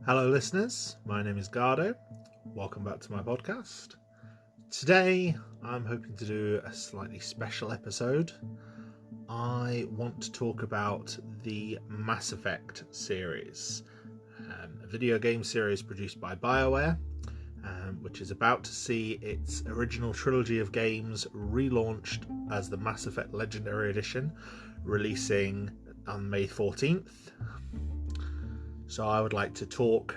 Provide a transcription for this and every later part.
Hello listeners, my name is Garhdo. Welcome back to my podcast. Today I'm hoping to do a slightly special episode. I want to talk about the Mass Effect series, a video game series produced by Bioware, which is about to see its original trilogy of games relaunched as the Mass Effect Legendary Edition, releasing on May 14th. So I would like to talk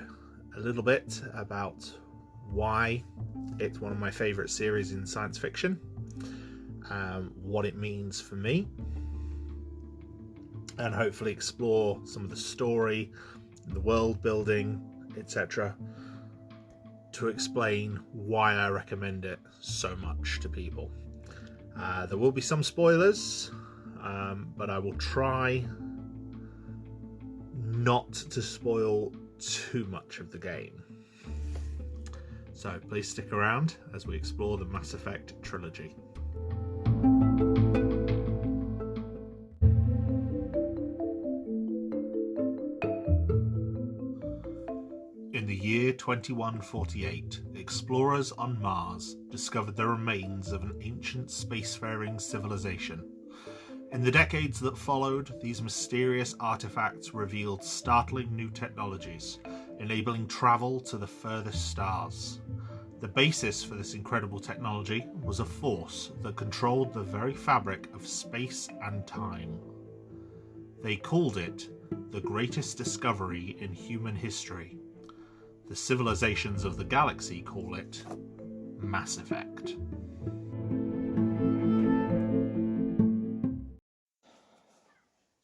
a little bit about why it's one of my favourite series in science fiction, what it means for me, and hopefully explore some of the story, the world building, etc., to explain why I recommend it so much to people. There will be some spoilers, but I will try not to spoil too much of the game. So please stick around as we explore the Mass Effect trilogy. In the year 2148, explorers on Mars discovered the remains of an ancient spacefaring civilization. In the decades that followed, these mysterious artifacts revealed startling new technologies, enabling travel to the furthest stars. The basis for this incredible technology was a force that controlled the very fabric of space and time. They called it the greatest discovery in human history. The civilizations of the galaxy call it Mass Effect.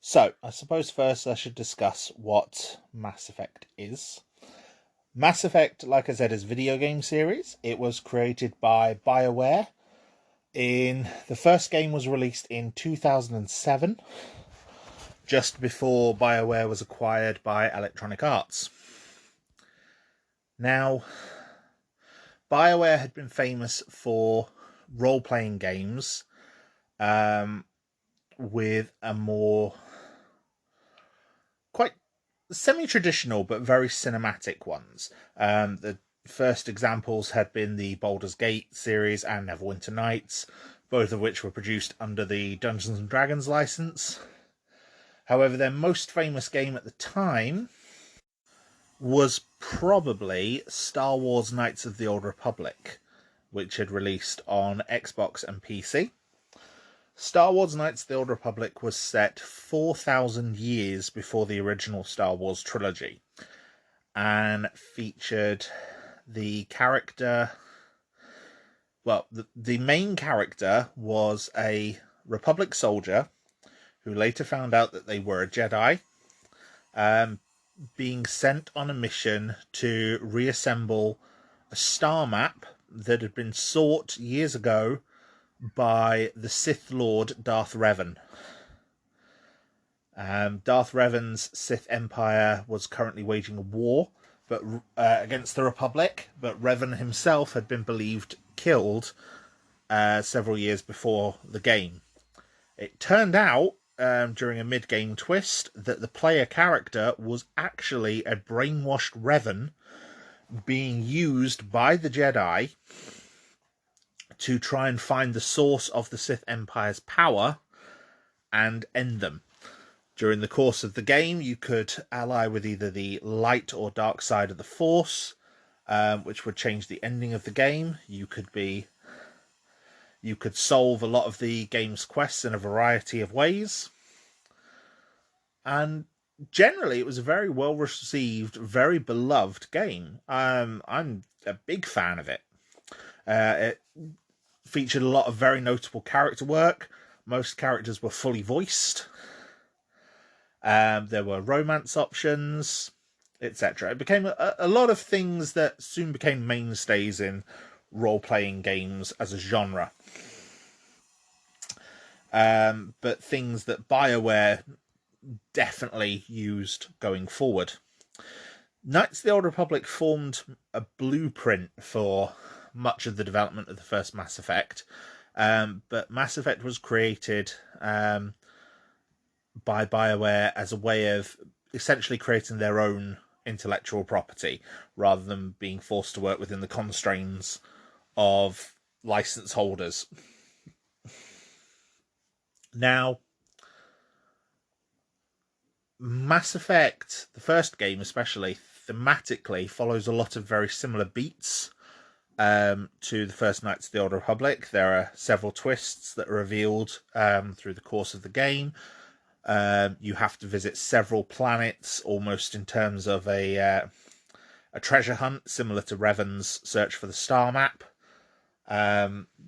So, I suppose first I should discuss what Mass Effect is. Mass Effect, like I said, is a video game series. It was created by Bioware. The first game was released in 2007, just before Bioware was acquired by Electronic Arts. Now, Bioware had been famous for role-playing games with a more quite semi-traditional but very cinematic ones. The first examples had been the Baldur's Gate series and Neverwinter Nights, both of which were produced under the Dungeons & Dragons license. However, their most famous game at the time was probably Star Wars Knights of the Old Republic, which had released on Xbox and PC. Star Wars Knights of the Old Republic was set 4,000 years before the original Star Wars trilogy and featured the character... Well, the main character was a Republic soldier who later found out that they were a Jedi, being sent on a mission to reassemble a star map that had been sought years ago by the Sith Lord Darth Revan. Darth Revan's Sith Empire was currently waging a war against the Republic, but Revan himself had been believed killed several years before the game. It turned out, during a mid-game twist, that the player character was actually a brainwashed Revan being used by the Jedi to try and find the source of the Sith Empire's power and end them. During the course of the game, you could ally with either the light or dark side of the Force, which would change the ending of the game. You could solve a lot of the game's quests in a variety of ways. And generally, it was a very well-received, very beloved game. I'm a big fan of it. It featured a lot of very notable character work. Most characters were fully voiced. There were romance options, etc. It became a lot of things that soon became mainstays in role-playing games as a genre. But things that Bioware definitely used going forward. Knights of the Old Republic formed a blueprint for much of the development of the first Mass Effect, but Mass Effect was created by Bioware as a way of essentially creating their own intellectual property, rather than being forced to work within the constraints of license holders. Now, Mass Effect, the first game especially, thematically follows a lot of very similar beats to the first Knights of the Old Republic. There are several twists that are revealed through the course of the game. You have to visit several planets, almost in terms of a treasure hunt, similar to Revan's Search for the Star Map,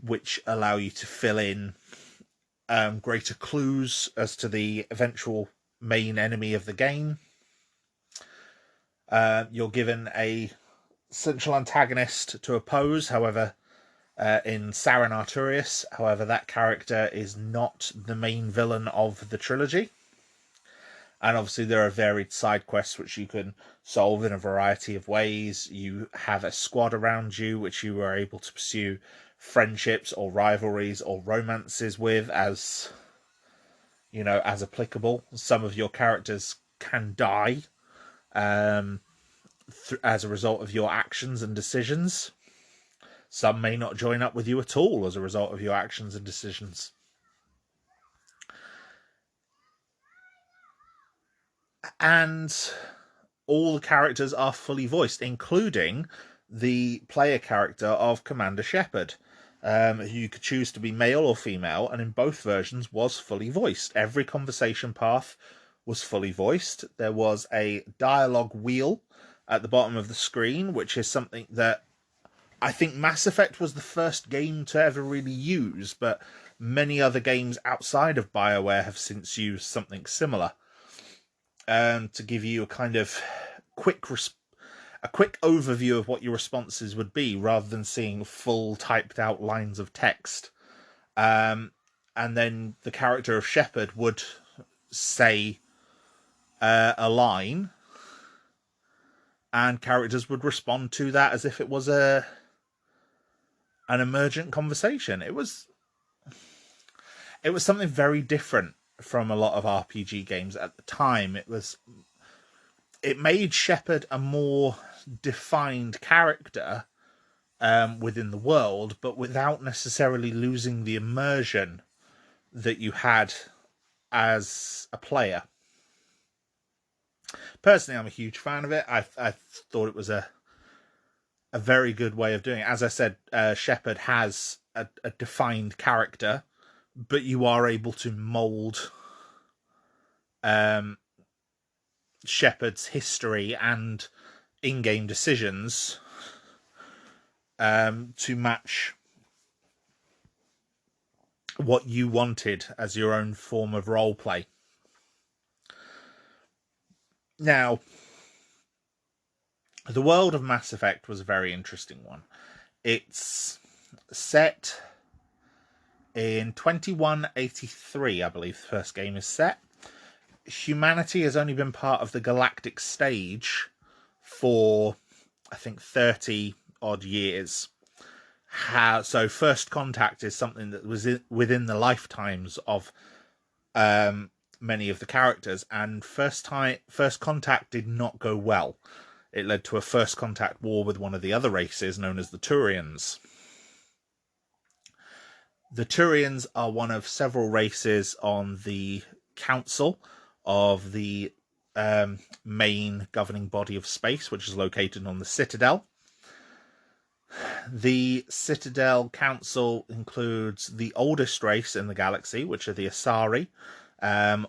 which allow you to fill in greater clues as to the eventual main enemy of the game. You're given a central antagonist to oppose, however, in Saren Arturius. However, that character is not the main villain of the trilogy. And obviously there are varied side quests which you can solve in a variety of ways. You have a squad around you which you are able to pursue friendships or rivalries or romances with as applicable. Some of your characters can die as a result of your actions and decisions. Some may not join up with you at all as a result of your actions and decisions. And all the characters are fully voiced, including the player character of Commander Shepard, who you could choose to be male or female, and in both versions was fully voiced. Every conversation path was fully voiced. There was a dialogue wheel at the bottom of the screen, which is something that I think Mass Effect was the first game to ever really use, but many other games outside of Bioware have since used something similar. To give you a kind of quick overview of what your responses would be, rather than seeing full typed out lines of text. And then the character of Shepard would say a line, and characters would respond to that as if it was an emergent conversation. It was something very different from a lot of RPG games at the time. It made Shepard a more defined character within the world, but without necessarily losing the immersion that you had as a player. Personally, I'm a huge fan of it. I thought it was a very good way of doing it. As I said, Shepard has a defined character, but you are able to mould Shepard's history and in-game decisions to match what you wanted as your own form of roleplay. Now, the world of Mass Effect was a very interesting one. It's set in 2183, I believe the first game is set. Humanity has only been part of the galactic stage for, I think, 30 odd years. So First Contact is something that was within the lifetimes of many of the characters, and First Contact did not go well. It led to a First Contact war with one of the other races known as the Turians. The Turians are one of several races on the Council of the main governing body of space, which is located on the Citadel. The Citadel Council includes the oldest race in the galaxy, which are the Asari,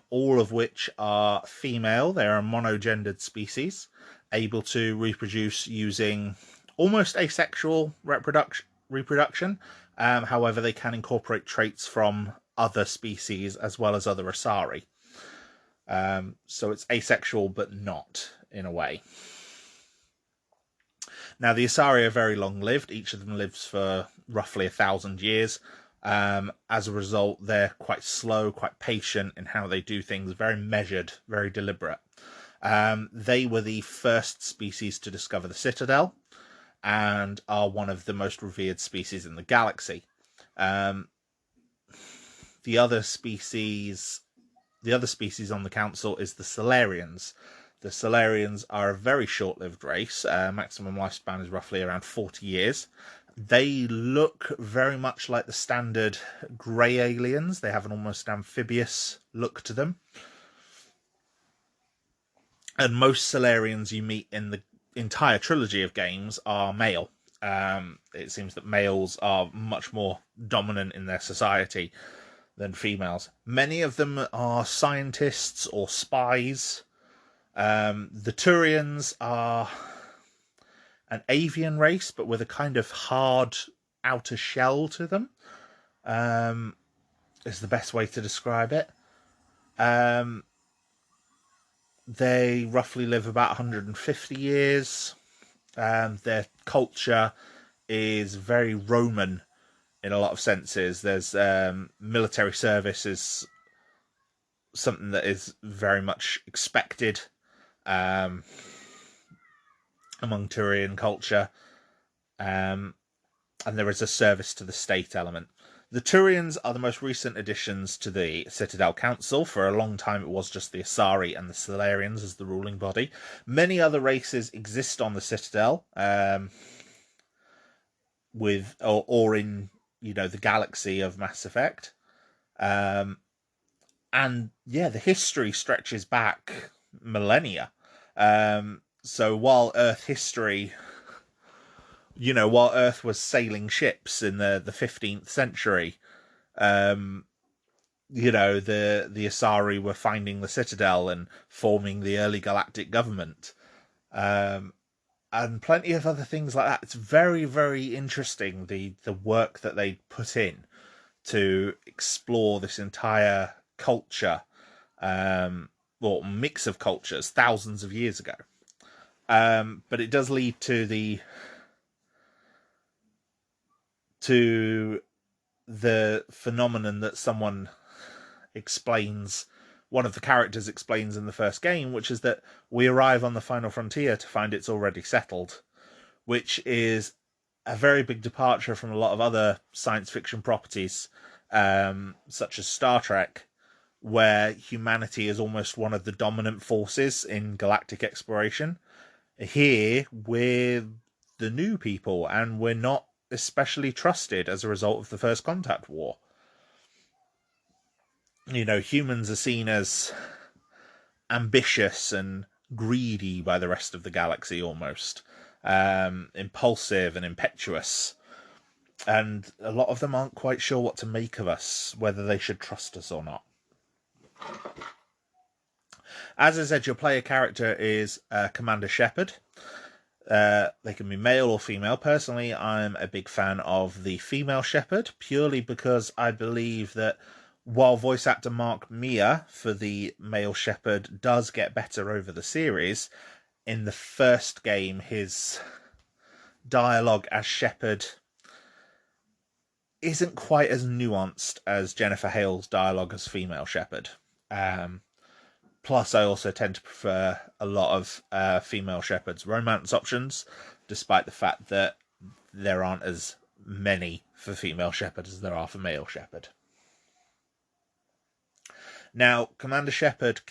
all of which are female. They are a monogendered species, able to reproduce using almost asexual reproduction. However, they can incorporate traits from other species as well as other Asari. So it's asexual, but not, in a way. Now, the Asari are very long-lived. Each of them lives for roughly 1,000 years. As a result, they're quite slow, quite patient in how they do things, very measured, very deliberate. They were the first species to discover the Citadel and are one of the most revered species in the galaxy. The other species on the council is the Solarians. The Salarians are a very short-lived race. Maximum lifespan is roughly around 40 years. They look very much like the standard grey aliens. They have an almost amphibious look to them. And most Salarians you meet in the entire trilogy of games are male. It seems that males are much more dominant in their society than females. Many of them are scientists or spies. The Turians are an avian race, but with a kind of hard outer shell to them, is the best way to describe it. They roughly live about 150 years. Their culture is very Roman in a lot of senses. There's military service is something that is very much expected among Turian culture, and there is a service to the state element. The Turians are the most recent additions to the Citadel Council. For a long time it was just the Asari and the Salarians as the ruling body. Many other races exist on the Citadel, with or in the galaxy of Mass Effect. And yeah, the history stretches back millennia. So while Earth history, while Earth was sailing ships in the 15th century, the Asari were finding the Citadel and forming the early galactic government, and plenty of other things like that. It's very, very interesting, the work that they put in to explore this entire culture, or mix of cultures thousands of years ago. But it does lead to the phenomenon that one of the characters explains in the first game, which is that we arrive on the final frontier to find it's already settled, which is a very big departure from a lot of other science fiction properties, such as Star Trek, where humanity is almost one of the dominant forces in galactic exploration. Here, we're the new people, and we're not especially trusted as a result of the First Contact War. Humans are seen as ambitious and greedy by the rest of the galaxy, almost impulsive and impetuous, and a lot of them aren't quite sure what to make of us, whether they should trust us or not. As I said, your player character is Commander Shepard. They can be male or female. Personally, I'm a big fan of the female Shepard, purely because I believe that while voice actor Mark Mia for the male Shepard does get better over the series, in the first game his dialogue as Shepard isn't quite as nuanced as Jennifer Hale's dialogue as female Shepard. Plus, I also tend to prefer a lot of female Shepard's romance options, despite the fact that there aren't as many for female Shepard as there are for male Shepard. Now, Commander Shepard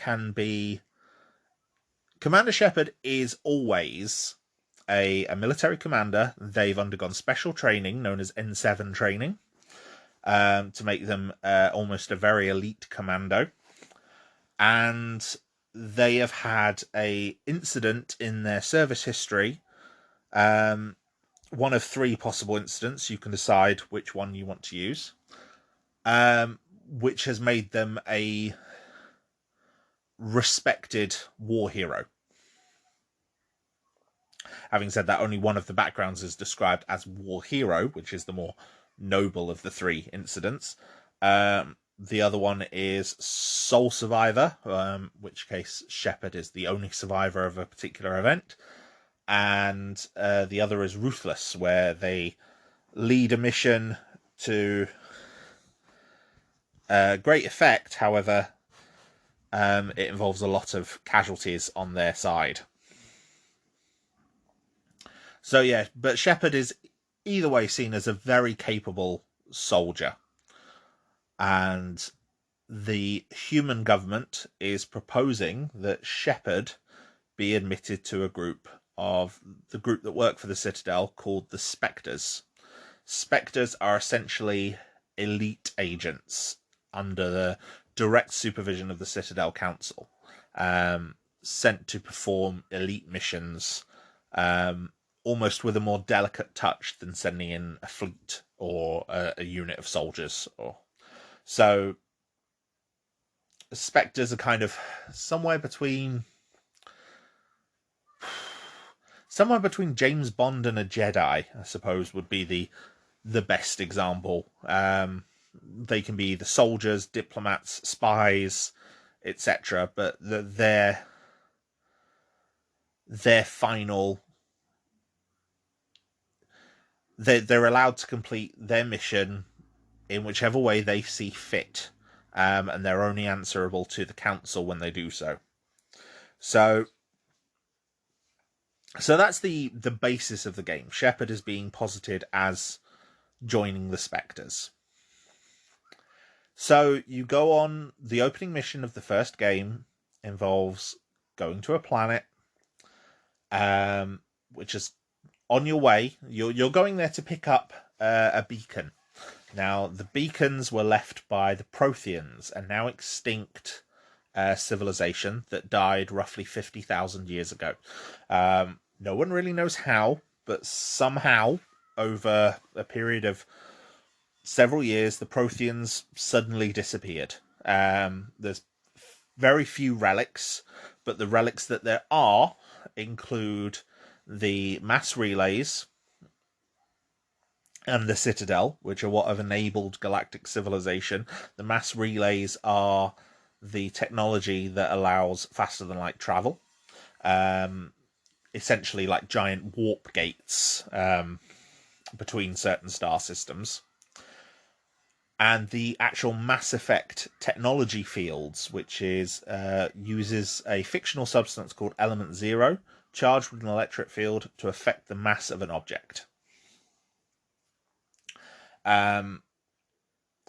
is always a military commander. They've undergone special training known as N7 training, to make them almost a very elite commando. And they have had a incident in their service history, one of three possible incidents. You can decide which one you want to use, which has made them a respected war hero. Having said that, only one of the backgrounds is described as war hero, which is the more noble of the three incidents. The other one is sole survivor, which case Shepard is the only survivor of a particular event. And the other is ruthless, where they lead a mission to great effect. However, it involves a lot of casualties on their side. So yeah, but Shepard is either way seen as a very capable soldier. And the human government is proposing that Shepard be admitted to a group of the group that work for the Citadel called the Spectres. Spectres are essentially elite agents under the direct supervision of the Citadel Council, sent to perform elite missions, almost with a more delicate touch than sending in a fleet or a unit of soldiers. So Spectres are kind of somewhere between James Bond and a Jedi, I suppose, would be the best example. They can be the soldiers, diplomats, spies, etc. But their final, they're allowed to complete their mission in whichever way they see fit, and they're only answerable to the council when they do so. So that's the basis of the game. Shepard is being posited as joining the Spectres. So you go on, the opening mission of the first game involves going to a planet, which is on your way. You're going there to pick up a beacon. Now, the beacons were left by the Protheans, a now extinct civilization that died roughly 50,000 years ago. No one really knows how, but somehow, over a period of several years, the Protheans suddenly disappeared. There's very few relics, but the relics that there are include the mass relays and the Citadel, which are what have enabled galactic civilization. The mass relays are the technology that allows faster than light travel. Essentially like giant warp gates between certain star systems. And the actual Mass Effect technology fields, which is uses a fictional substance called Element Zero, charged with an electric field to affect the mass of an object.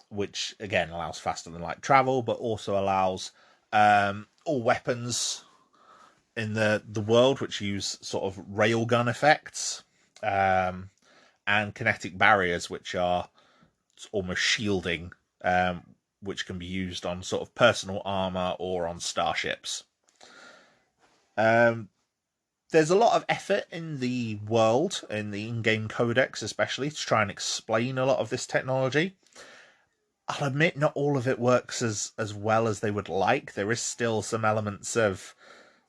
Which again allows faster than light travel, but also allows all weapons in the world which use sort of railgun effects, and kinetic barriers, which are almost shielding, which can be used on sort of personal armor or on starships. There's a lot of effort in the world, in the in-game codex especially, to try and explain a lot of this technology. I'll admit not all of it works as well as they would like. There is still some elements of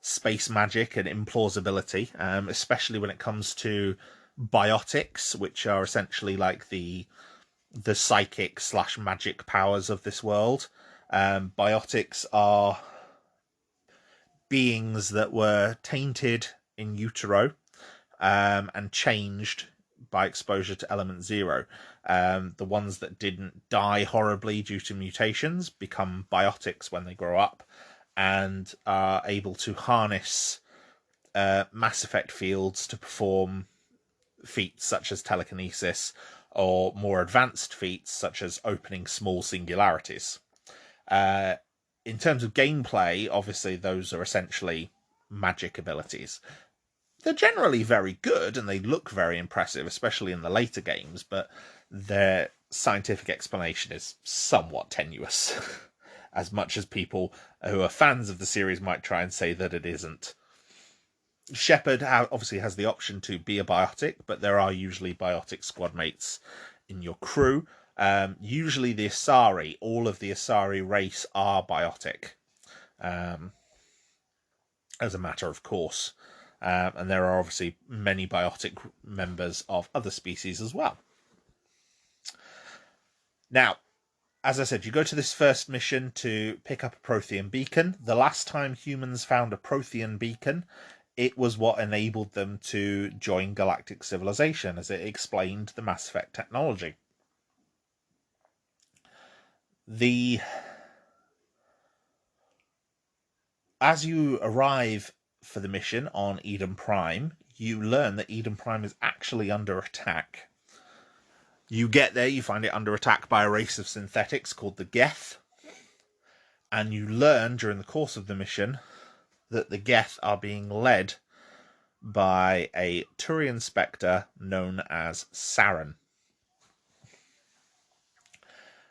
space magic and implausibility, especially when it comes to biotics, which are essentially like the psychic / magic powers of this world. Biotics are beings that were tainted in utero, and changed by exposure to Element Zero. The ones that didn't die horribly due to mutations become biotics when they grow up, and are able to harness Mass Effect fields to perform feats such as telekinesis, or more advanced feats such as opening small singularities. In terms of gameplay, obviously those are essentially magic abilities. They're generally very good and they look very impressive, especially in the later games, but their scientific explanation is somewhat tenuous, as much as people who are fans of the series might try and say that it isn't. Shepard obviously has the option to be a biotic, but there are usually biotic squad mates in your crew. Usually the Asari, all of the Asari race are biotic, as a matter of course. And there are obviously many biotic members of other species as well. Now, as I said, you go to this first mission to pick up a Prothean beacon. The last time humans found a Prothean beacon, it was what enabled them to join galactic civilization, as it explained the Mass Effect technology. As you arrive for the mission on Eden Prime, you learn that Eden Prime is actually under attack. You get there, you find it under attack by a race of synthetics called the Geth, and you learn during the course of the mission that the Geth are being led by a Turian Spectre known as Saren.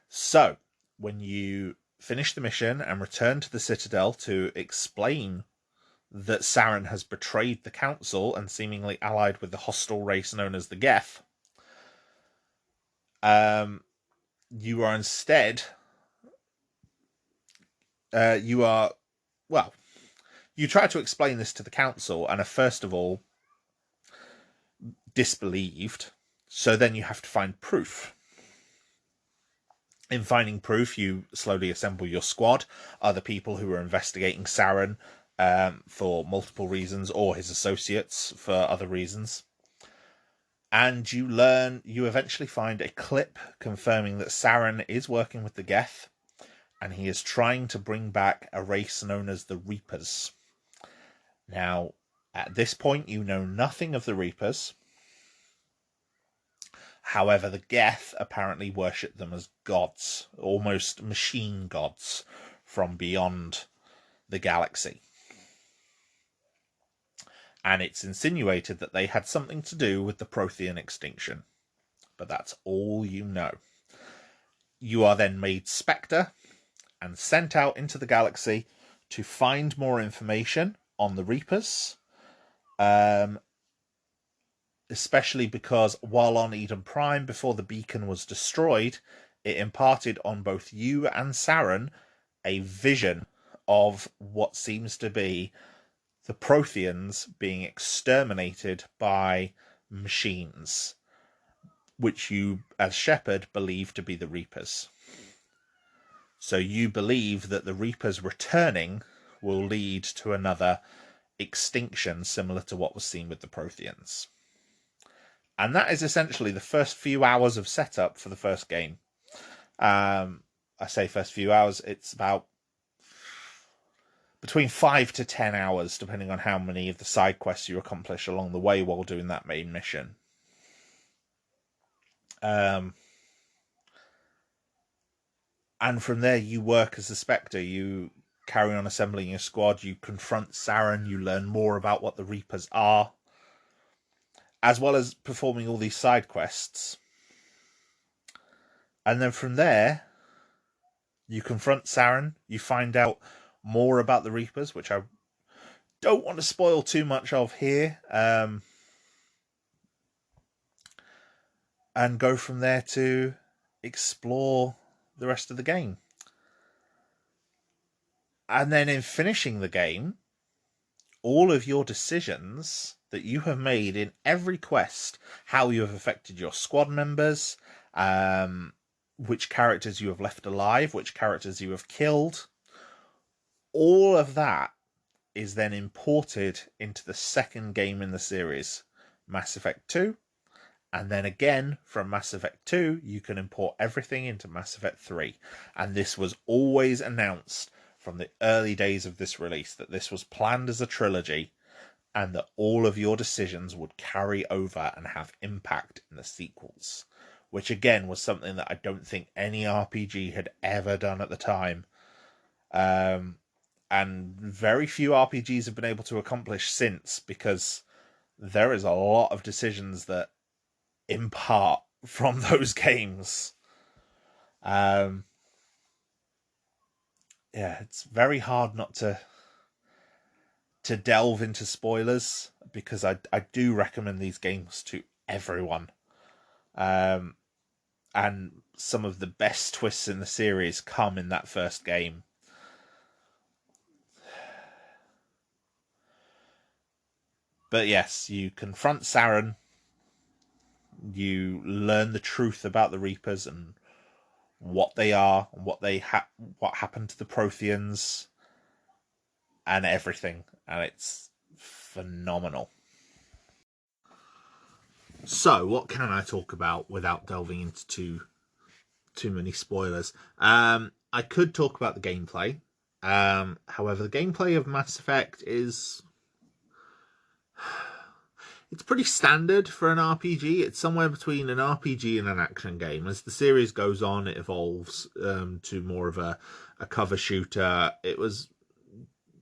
So, when you finish the mission and return to the Citadel to explain that Saren has betrayed the Council and seemingly allied with the hostile race known as the Geth, you are instead... you try to explain this to the Council and are first of all disbelieved, so then you have to find proof. In finding proof, you slowly assemble your squad, other people who are investigating Saren for multiple reasons, or his associates for other reasons. And you eventually find a clip confirming that Saren is working with the Geth, and he is trying to bring back a race known as the Reapers. Now, at this point, you know nothing of the Reapers. However, the Geth apparently worship them as gods, almost machine gods from beyond the galaxy. And it's insinuated that they had something to do with the Prothean extinction. But that's all you know. You are then made Spectre and sent out into the galaxy to find more information on the Reapers. Especially because while on Eden Prime, before the beacon was destroyed, it imparted on both you and Saren a vision of what seems to be the Protheans being exterminated by machines, which you, as Shepard, believe to be the Reapers. So you believe that the Reapers returning will lead to another extinction similar to what was seen with the Protheans. And that is essentially the first few hours of setup for the first game. I say first few hours, it's about between 5 to 10 hours, depending on how many of the side quests you accomplish along the way while doing that main mission. And from there, you work as a Spectre. You carry on assembling your squad. You confront Saren. You learn more about what the Reapers are, as well as performing all these side quests. And then from there, you confront Saren. You find out more about the Reapers, which I don't want to spoil too much of here. And go from there to explore the rest of the game. And then in finishing the game, all of your decisions that you have made in every quest, how you have affected your squad members, which characters you have left alive, which characters you have killed, all of that is then imported into the second game in the series, Mass Effect 2. And then again, from Mass Effect 2, you can import everything into Mass Effect 3. And this was always announced from the early days of this release, that this was planned as a trilogy, and that all of your decisions would carry over and have impact in the sequels. Which again was something that I don't think any RPG had ever done at the time. And very few RPGs have been able to accomplish since, because there is a lot of decisions that impart from those games. It's very hard not to delve into spoilers, because I do recommend these games to everyone. And some of the best twists in the series come in that first game. But yes, you confront Saren. You learn the truth about the Reapers and what they are, and what happened to the Protheans, and everything. And it's phenomenal. So, what can I talk about without delving into too many spoilers? I could talk about the gameplay. However, the gameplay of Mass Effect is... it's pretty standard for an RPG. It's somewhere between an RPG and an action game. As the series goes on, it evolves to more of a cover shooter.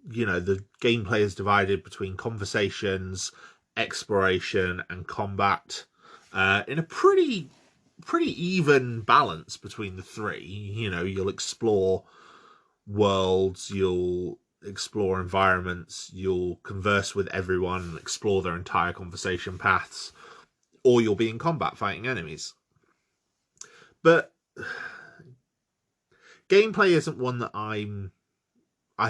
the gameplay is divided between conversations, exploration, and combat in a pretty even balance between the three. You'll explore worlds, you'll explore environments, you'll converse with everyone and explore their entire conversation paths, or you'll be in combat fighting enemies. But gameplay isn't one that I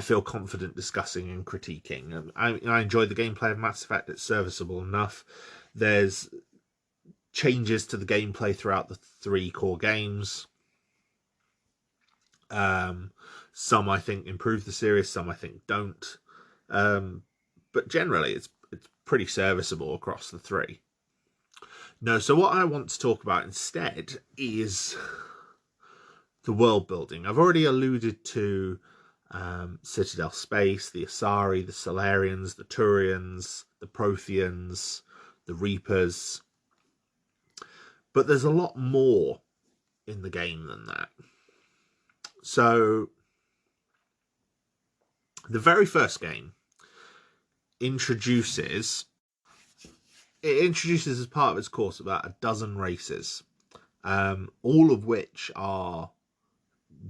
feel confident discussing and critiquing. I enjoy the gameplay of Mass Effect. It's serviceable enough. There's changes to the gameplay throughout the 3 core games. Some I think improve the series, some I think don't. But generally, it's pretty serviceable across the 3. No, so what I want to talk about instead is the world building. I've already alluded to Citadel Space, the Asari, the Solarians, the Turians, the Protheans, the Reapers. But there's a lot more in the game than that. So, the very first game introduces as part of its course about a dozen races, all of which are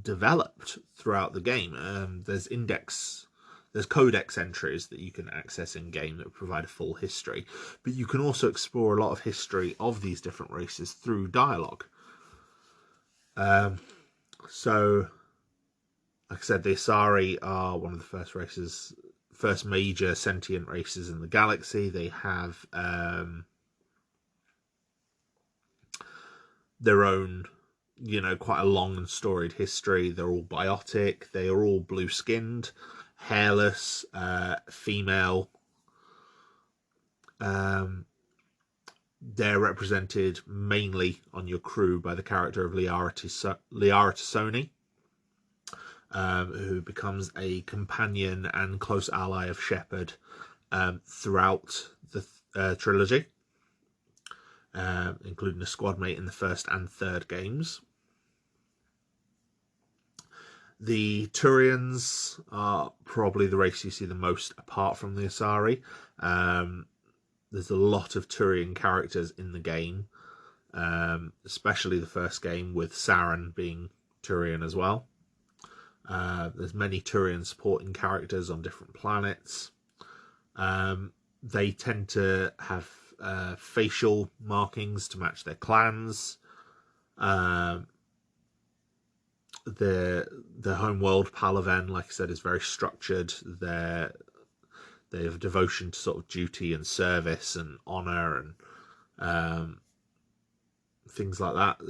developed throughout the game. There's codex entries that you can access in game that provide a full history, but you can also explore a lot of history of these different races through dialogue. So, like I said, the Asari are one of the first major sentient races in the galaxy. They have their own, quite a long and storied history. They're all biotic. They are all blue-skinned, hairless, female. They're represented mainly on your crew by the character of Liara T'Soni, who becomes a companion and close ally of Shepard throughout the trilogy, including a squad mate in the first and third games. The Turians are probably the race you see the most apart from the Asari. There's a lot of Turian characters in the game, especially the first game, with Saren being Turian as well. There's many Turian supporting characters on different planets. They tend to have facial markings to match their clans. The home world, Palaven, like I said, is very structured. They have devotion to sort of duty and service and honour and things like that.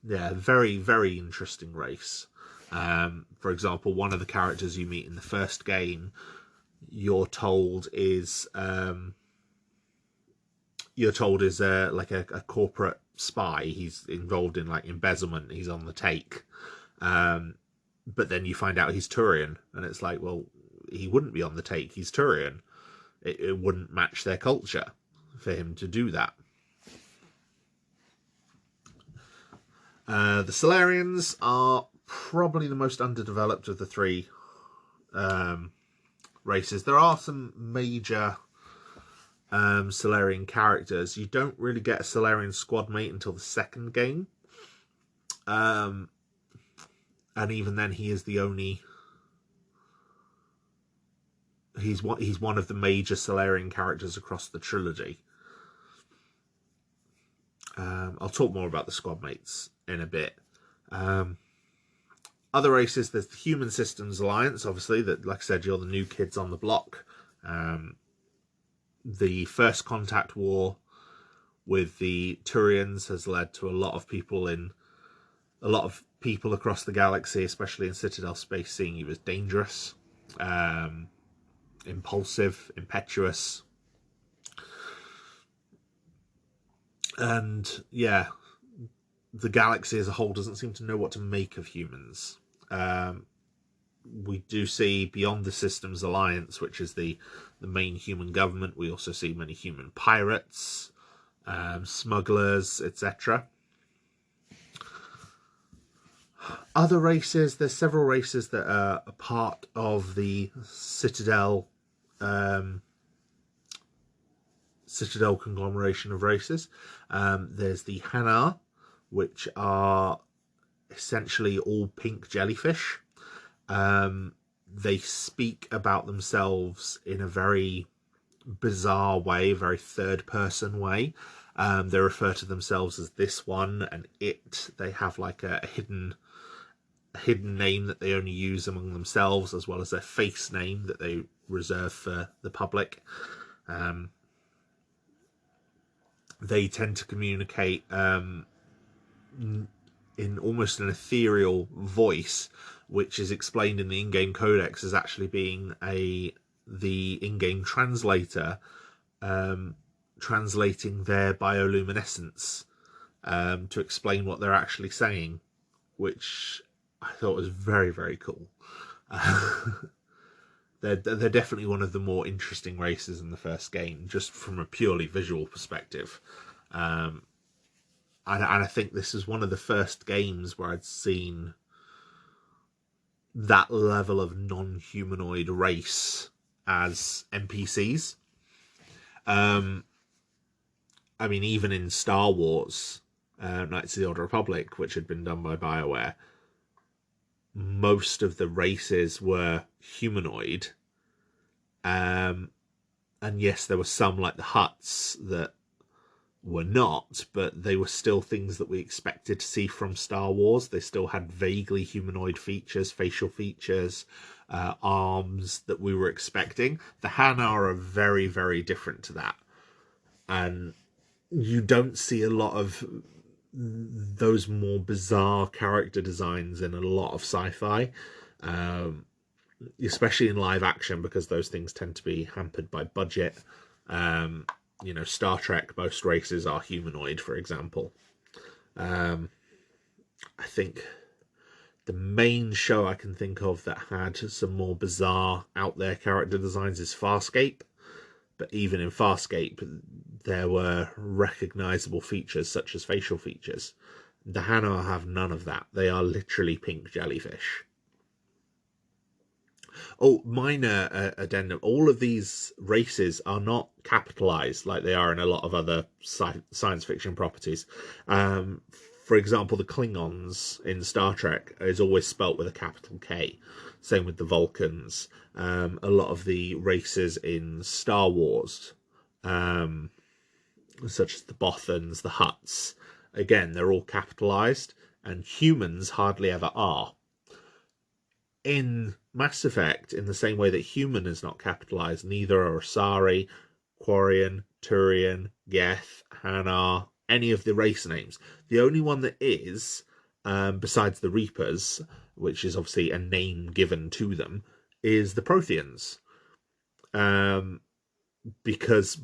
They're very, very interesting race. For example, one of the characters you meet in the first game, you're told is like a corporate spy. He's involved in like embezzlement. He's on the take. But then you find out he's Turian, and it's like, well, he wouldn't be on the take. He's Turian. It wouldn't match their culture for him to do that. The Solarians are probably the most underdeveloped of the 3 races. There are some major Solarian characters. You don't really get a Solarian squad mate until the second game. And even then, he is the only... He's one of the major Solarian characters across the trilogy. I'll talk more about the squad mates in a bit. Other races, there's the Human Systems Alliance, obviously, that, like I said, you're the new kids on the block. The First Contact War with the Turians has led to a lot of people across the galaxy, especially in Citadel Space, seeing you as dangerous, impulsive, impetuous. And yeah, the galaxy as a whole doesn't seem to know what to make of humans. We do see beyond the Systems Alliance, which is the main human government, we also see many human pirates, smugglers, etc. Other races, there's several races that are a part of the Citadel conglomeration of races. There's the Hanar, which are essentially all pink jellyfish. They speak about themselves in a very bizarre way, very third person way. They refer to themselves as this one and it. They have like a hidden name that they only use among themselves, as well as their face name that they reserve for the public. They tend to communicate in almost an ethereal voice, which is explained in the in-game codex as actually being the in-game translator translating their bioluminescence to explain what they're actually saying, which I thought was very, very cool. They're definitely one of the more interesting races in the first game, just from a purely visual perspective. And I think this is one of the first games where I'd seen that level of non-humanoid race as NPCs. I mean, even in Star Wars, Knights of the Old Republic, which had been done by Bioware, most of the races were humanoid. And yes, there were some, like the Hutts, that were not, but they were still things that we expected to see from Star Wars. They still had vaguely humanoid features, facial features, arms that we were expecting. The Hanar are very, very different to that. And you don't see a lot of those more bizarre character designs in a lot of sci-fi, especially in live action, because those things tend to be hampered by budget. Star Trek, most races are humanoid, for example. I think the main show I can think of that had some more bizarre, out there character designs is Farscape. But even in Farscape, there were recognizable features such as facial features. The Hanar have none of that. They are literally pink jellyfish. Oh, minor addendum. All of these races are not capitalized like they are in a lot of other science fiction properties. For example, the Klingons in Star Trek is always spelt with a capital K. Same with the Vulcans. A lot of the races in Star Wars, such as the Bothans, the Hutts, again, they're all capitalized, and humans hardly ever are. In Mass Effect, in the same way that human is not capitalized, neither are Asari, Quarian, Turian, Geth, Hanar, any of the race names. The only one that is, besides the Reapers, which is obviously a name given to them, is the Protheans.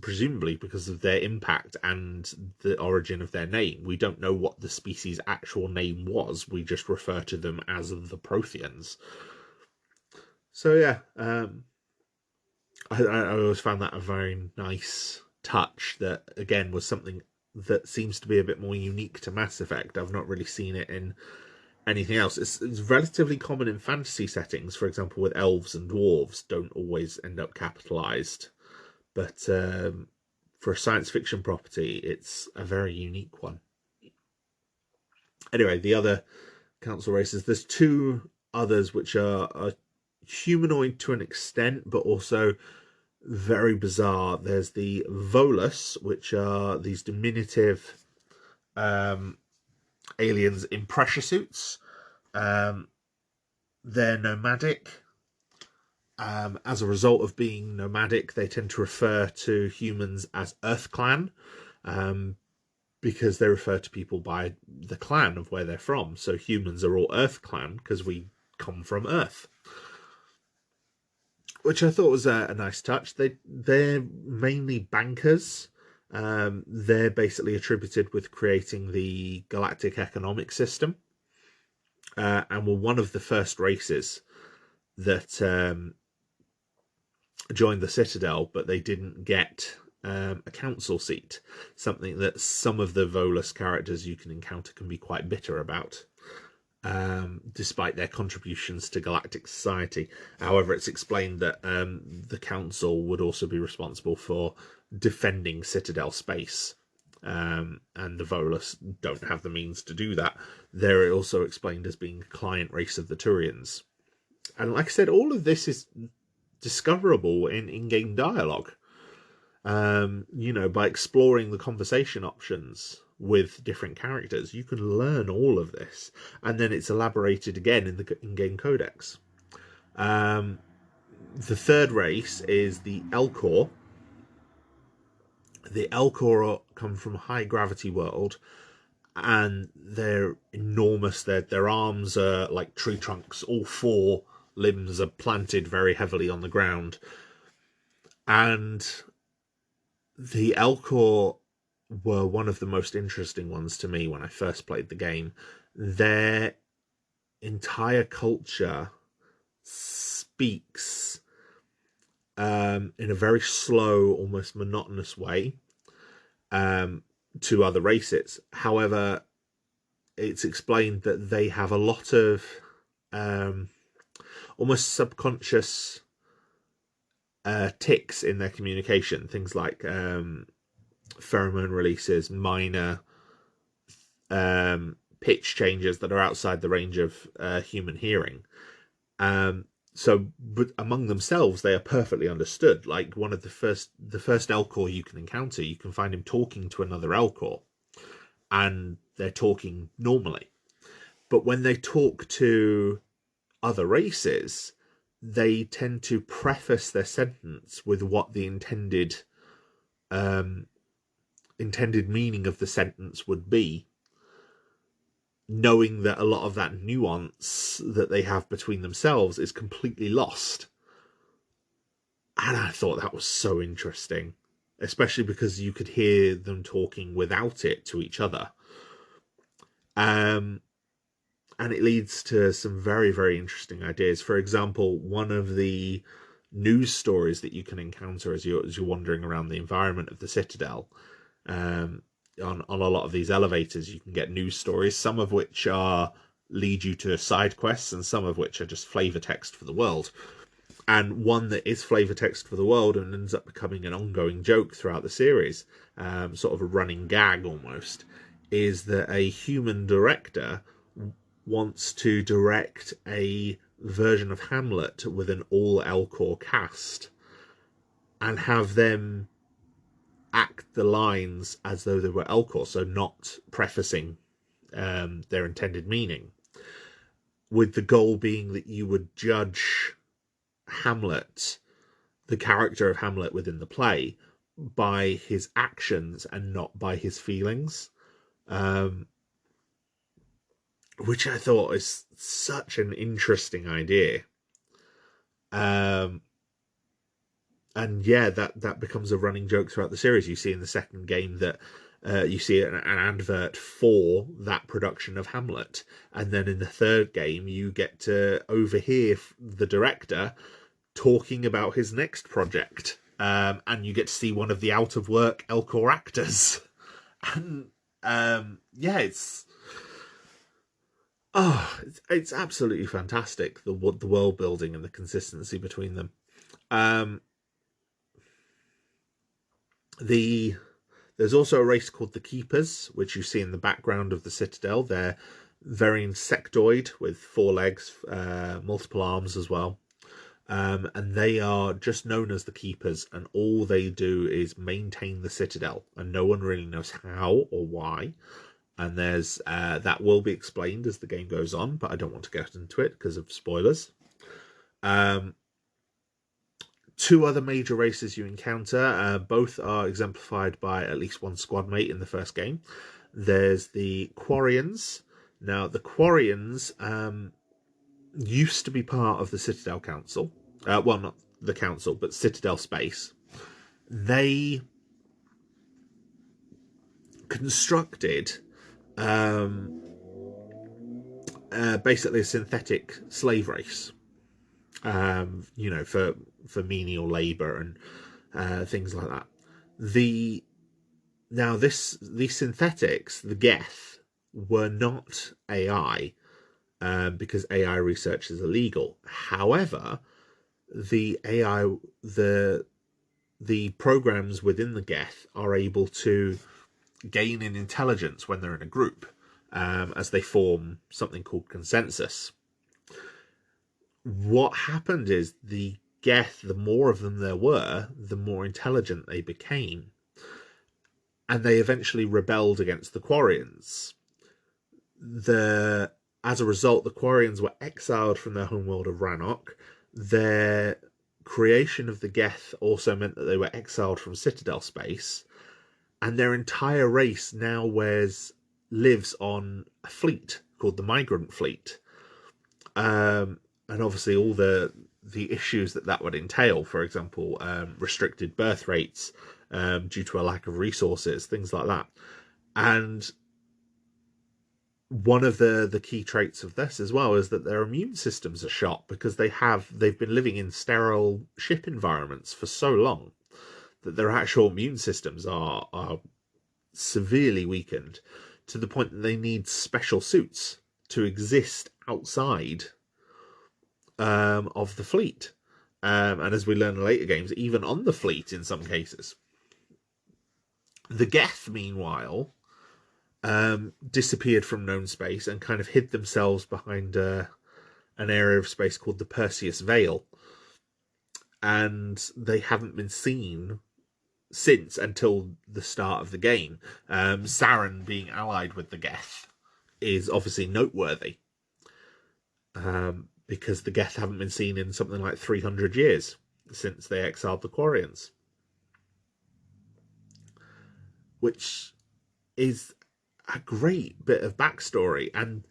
Presumably because of their impact and the origin of their name. We don't know what the species' actual name was. We just refer to them as the Protheans. So yeah, I always found that a very nice touch that, again, was something that seems to be a bit more unique to Mass Effect. I've not really seen it in anything else. It's relatively common in fantasy settings, for example, with elves and dwarves don't always end up capitalized. But for a science fiction property, it's a very unique one. Anyway, the other council races, there's two others which are humanoid to an extent, but also very bizarre. There's the Volus, which are these diminutive aliens in pressure suits. They're nomadic. As a result of being nomadic, they tend to refer to humans as Earth Clan, because they refer to people by the clan of where they're from. So humans are all Earth Clan because we come from Earth, which I thought was a nice touch. They're mainly bankers. They're basically attributed with creating the galactic economic system, and were one of the first races that joined the Citadel, but they didn't get a council seat, something that some of the Volus characters you can encounter can be quite bitter about. despite their contributions to galactic society. However, it's explained that the council would also be responsible for defending Citadel space, and the Volus don't have the means to do that. They're also explained as being a client race of the Turians. And like I said, all of this is discoverable in in-game dialogue. By exploring the conversation options with different characters, you can learn all of this, and then it's elaborated again in the in-game codex. The third race is the Elcor. The Elcor come from a high gravity world, and they're enormous. Their arms are like tree trunks. All four limbs are planted very heavily on the ground, and the Elcor were one of the most interesting ones to me when I first played the game. Their entire culture speaks in a very slow, almost monotonous way to other races. However, it's explained that they have a lot of almost subconscious ticks in their communication, things like pheromone releases, minor pitch changes that are outside the range of human hearing. But among themselves, they are perfectly understood. Like one of the first Elcor you can encounter, you can find him talking to another Elcor, and they're talking normally. But when they talk to other races, they tend to preface their sentence with what the intended meaning of the sentence would be, knowing that a lot of that nuance that they have between themselves is completely lost. And I thought that was so interesting, especially because you could hear them talking without it to each other. And it leads to some very, very interesting ideas. For example, one of the news stories that you can encounter as you're wandering around the environment of the Citadel, on a lot of these elevators, you can get news stories, some of which lead you to side quests, and some of which are just flavor text for the world. And one that is flavor text for the world and ends up becoming an ongoing joke throughout the series, sort of a running gag almost, is that a human director wants to direct a version of Hamlet with an all Elcor cast and have them act the lines as though they were Elcor, so not prefacing their intended meaning, with the goal being that you would judge Hamlet, the character of Hamlet within the play, by his actions and not by his feelings. Which I thought is such an interesting idea. And yeah, that becomes a running joke throughout the series. You see in the second game that you see an advert for that production of Hamlet, and then in the third game you get to overhear the director talking about his next project, and you get to see one of the out of work Elcor actors. And yeah, it's absolutely fantastic, the world building and the consistency between them. There's also a race called the Keepers, which you see in the background of the Citadel. They're very insectoid with 4 legs, multiple arms as well. And they are just known as the Keepers, and all they do is maintain the Citadel, and no one really knows how or why. And there's that will be explained as the game goes on, but I don't want to get into it because of spoilers. 2 other major races you encounter, both are exemplified by at least one squad mate in the first game. There's the Quarians. Now, the Quarians used to be part of the Citadel Council. Well, not the Council, but Citadel Space. They constructed basically a synthetic slave race, for menial labor and things like that. These synthetics, the Geth, were not AI. because AI research is illegal. However, the AI, the programs within the Geth are able to gain in intelligence when they're in a group, as they form something called consensus. What happened is the Geth, the more of them there were, the more intelligent they became, and they eventually rebelled against the Quarians. As a result, the Quarians were exiled from their homeworld of Rannoch. Their creation of the Geth also meant that they were exiled from Citadel space, and their entire race now lives on a fleet called the Migrant Fleet. And obviously all the issues that would entail, for example, restricted birth rates due to a lack of resources, things like that. And one of the key traits of this as well is that their immune systems are shot because they've been living in sterile ship environments for so long that their actual immune systems are severely weakened to the point that they need special suits to exist outside of the fleet. And as we learn in later games, even on the fleet in some cases. The Geth, meanwhile, disappeared from known space and kind of hid themselves behind an area of space called the Perseus Veil. And they haven't been seen since until the start of the game. Saren being allied with the Geth is obviously noteworthy. Because the Geth haven't been seen in something like 300 years since they exiled the Quarians. Which is a great bit of backstory. And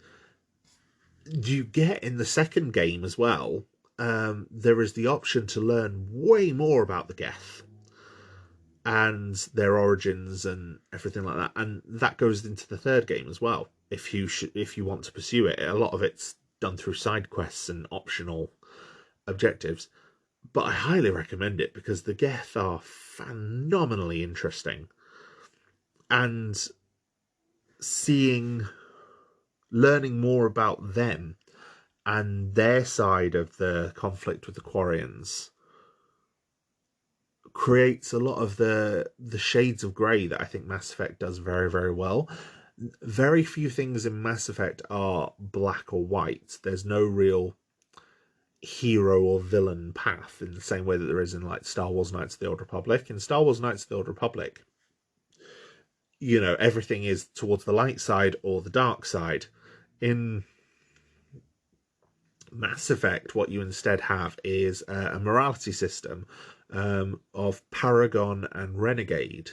you get in the second game as well, there is the option to learn way more about the Geth and their origins and everything like that. And that goes into the third game as well, if you want to pursue it. A lot of it's done through side quests and optional objectives, but I highly recommend it because the Geth are phenomenally interesting, and learning more about them and their side of the conflict with the Quarians creates a lot of the shades of grey that I think Mass Effect does very, very well. Very few things in Mass Effect are black or white. There's no real hero or villain path in the same way that there is in like Star Wars Knights of the Old Republic. In Star Wars Knights of the Old Republic, everything is towards the light side or the dark side. In Mass Effect, what you instead have is a morality system of Paragon and Renegade.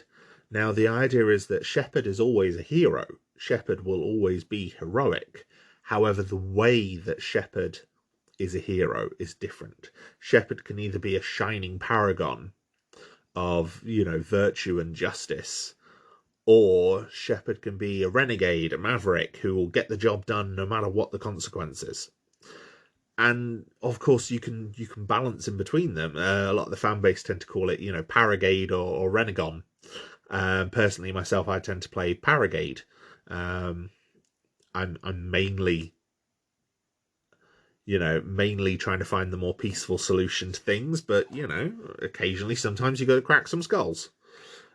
Now, the idea is that Shepard is always a hero. Shepard will always be heroic. However, the way that Shepard is a hero is different. Shepard can either be a shining paragon of, virtue and justice, or Shepard can be a renegade, a maverick who will get the job done no matter what the consequences. And of course, you can balance in between them. A lot of the fan base tend to call it, Paragade or Renegon. Personally, myself, I tend to play Paragade. I'm mainly trying to find the more peaceful solution to things, but occasionally, sometimes you got to crack some skulls.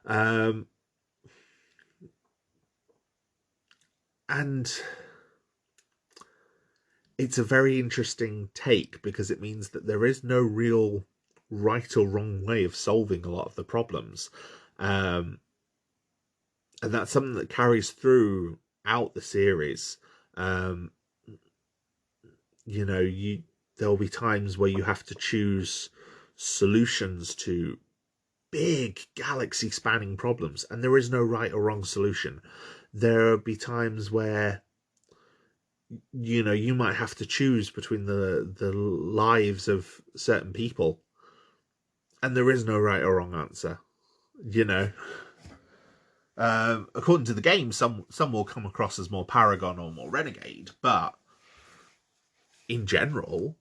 And it's a very interesting take because it means that there is no real right or wrong way of solving a lot of the problems. And that's something that carries throughout the series. There'll be times where you have to choose solutions to big galaxy spanning problems, and there is no right or wrong solution. There'll be times where you might have to choose between the lives of certain people, and there is no right or wrong answer. According to the game, some will come across as more Paragon or more Renegade, but in general,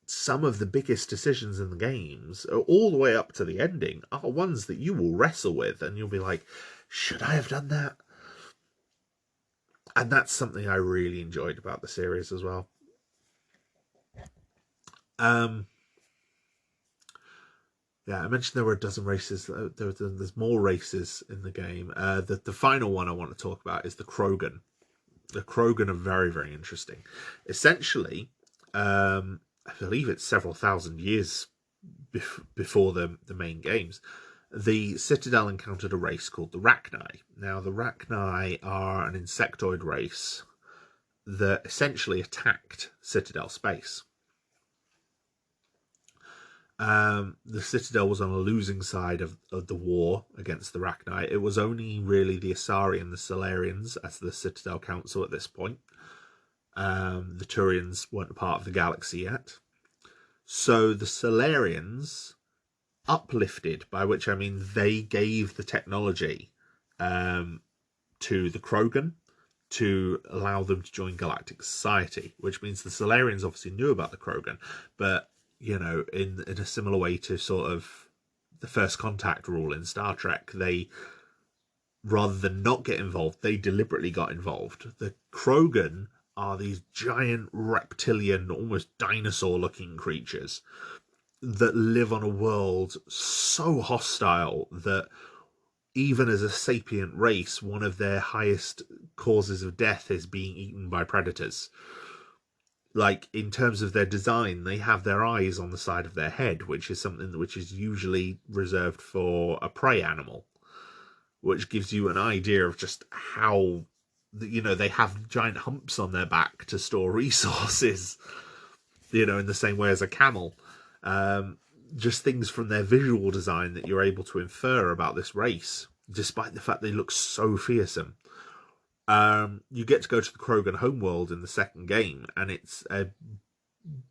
some of the biggest decisions in the games, all the way up to the ending, are ones that you will wrestle with, and you'll be like, should I have done that? And that's something I really enjoyed about the series as well. Um, yeah, I mentioned there were a dozen races. There's more races in the game. The final one I want to talk about is the Krogan. The Krogan are very, very interesting. Essentially, I believe it's several thousand years before the main games, the Citadel encountered a race called the Rachni. Now, the Rachni are an insectoid race that essentially attacked Citadel space. The Citadel was on a losing side of the war against the Rachni. It was only really the Asari and the Solarians as the Citadel Council at this point. The Turians weren't a part of the galaxy yet. So the Solarians uplifted, by which I mean they gave the technology to the Krogan to allow them to join Galactic Society, which means the Solarians obviously knew about the Krogan, but you know, in a similar way to sort of the First Contact rule in Star Trek, they, rather than not get involved, they deliberately got involved. The Krogan are these giant reptilian, almost dinosaur-looking creatures that live on a world so hostile that even as a sapient race, one of their highest causes of death is being eaten by predators. Like, in terms of their design, they have their eyes on the side of their head, which is something which is usually reserved for a prey animal, which gives you an idea of just how, you know, they have giant humps on their back to store resources, you know, in the same way as a camel. Just things from their visual design that you're able to infer about this race, despite the fact they look so fearsome. You get to go to the Krogan homeworld in the second game, and it's a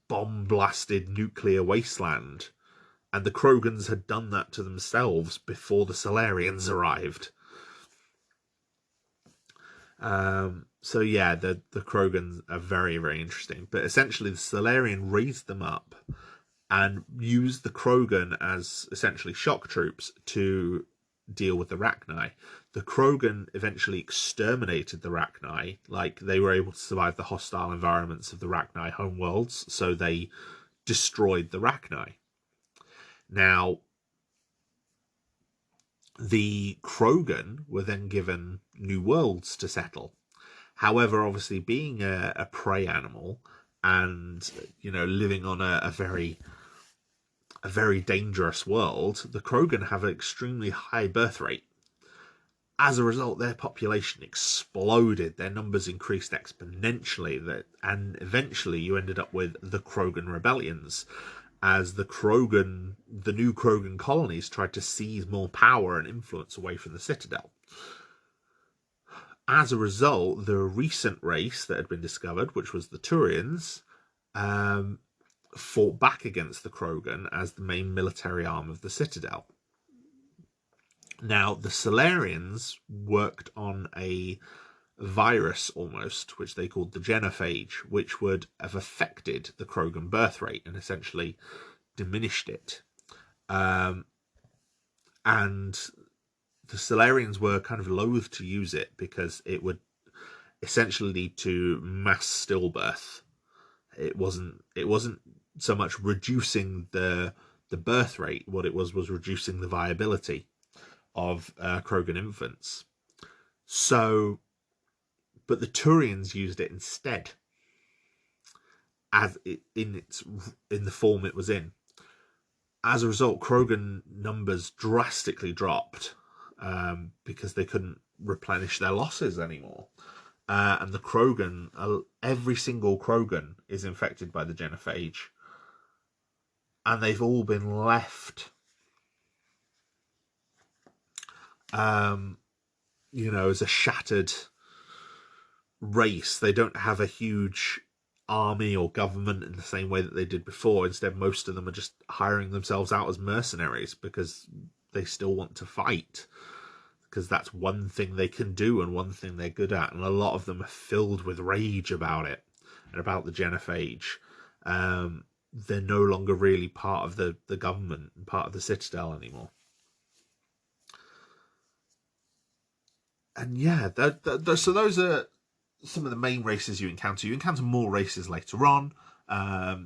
bomb-blasted nuclear wasteland. And the Krogans had done that to themselves before the Solarians arrived. So yeah, the Krogans are very, very interesting. But essentially, the Solarian raised them up and used the Krogan as essentially shock troops to deal with the Rachni. The Krogan eventually exterminated the Rachni. Like, they were able to survive the hostile environments of the Rachni homeworlds, so they destroyed the Rachni. Now, the Krogan were then given new worlds to settle. However, obviously, being a prey animal and, you know, living on a very dangerous world, the Krogan have an extremely high birth rate. As a result, their population exploded. Their numbers increased exponentially, and eventually you ended up with the Krogan rebellions, as the new Krogan colonies tried to seize more power and influence away from the Citadel. As a result, the recent race that had been discovered, which was the Turians, fought back against the Krogan as the main military arm of the Citadel. Now, the Solarians worked on a virus almost, which they called the genophage, which would have affected the Krogan birth rate and essentially diminished it. And the Solarians were kind of loath to use it because it would essentially lead to mass stillbirth. It wasn't so much reducing the birth rate. What it was reducing the viability of Krogan infants. So, but the Turians used it instead, as in the form it was in. As a result, Krogan numbers drastically dropped because they couldn't replenish their losses anymore. And the Krogan, every single Krogan is infected by the genophage. And they've all been left, you know, as a shattered race. They don't have a huge army or government in the same way that they did before. Instead, most of them are just hiring themselves out as mercenaries because they still want to fight, because that's one thing they can do and one thing they're good at. And a lot of them are filled with rage about it and about the genophage. They're no longer really part of the government and part of the Citadel anymore. And yeah, so those are some of the main races you encounter more races later on.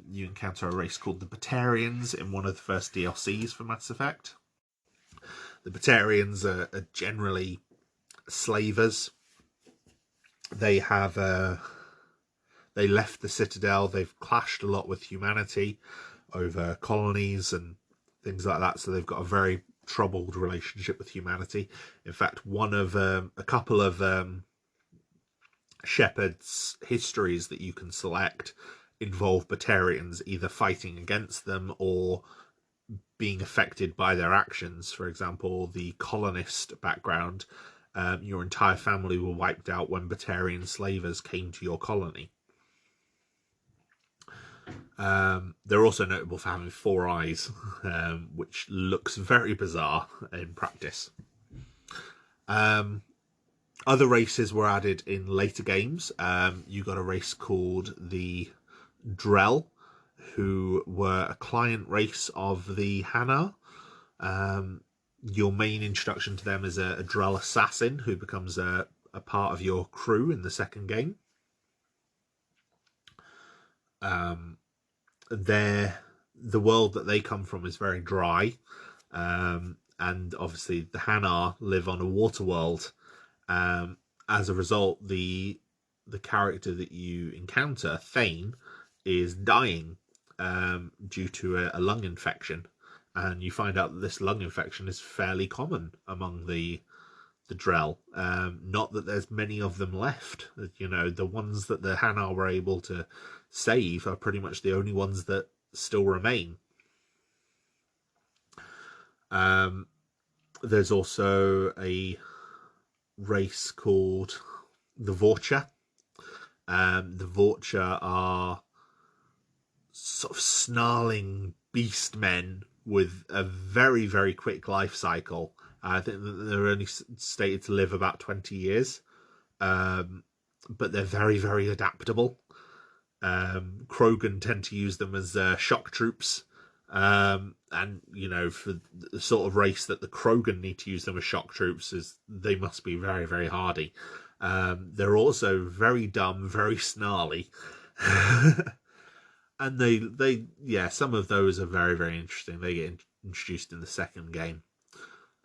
You encounter a race called the Batarians in one of the first DLCs for Mass Effect. The Batarians are generally slavers. They have they left the Citadel. They've clashed a lot with humanity over colonies and things like that. So they've got a very troubled relationship with humanity. In fact, one of a couple of Shepard's histories that you can select involve Batarians either fighting against them or being affected by their actions. For example, the colonist background, your entire family were wiped out when Batarian slavers came to your colony. They're also notable for having 4 eyes, which looks very bizarre in practice. Other races were added in later games. You got a race called the Drell, who were a client race of the Hanar. Your main introduction to them is a Drell assassin who becomes a part of your crew in the second game. The world that they come from is very dry, and obviously the Hanar live on a water world. As a result, the character that you encounter, Thane, is dying due to a lung infection, and you find out that this lung infection is fairly common among the Drell. Not that there's many of them left. You know, the ones that the Hanar were able to save are pretty much the only ones that still remain. There's also a race called the Vorcha. The Vorcha are sort of snarling beast men with a very, very quick life cycle. I think that they're only stated to live about 20 years, but they're very, very adaptable. Krogan tend to use them as shock troops, and you know, for the sort of race that the Krogan need to use them as shock troops, is they must be very, very hardy. They're also very dumb, very snarly. And they some of those are very, very interesting. They get introduced in the second game.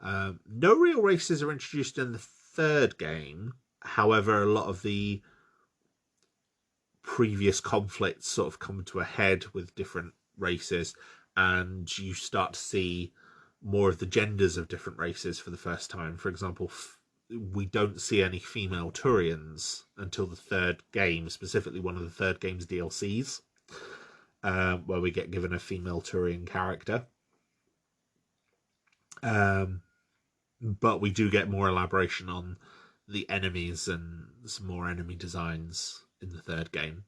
No real races are introduced in the third game. However, a lot of the previous conflicts sort of come to a head with different races, and you start to see more of the genders of different races for the first time. For example, we don't see any female Turians until the third game, specifically one of the third game's DLCs. Where we get given a female Turian character. But we do get more elaboration on the enemies and some more enemy designs in the third game.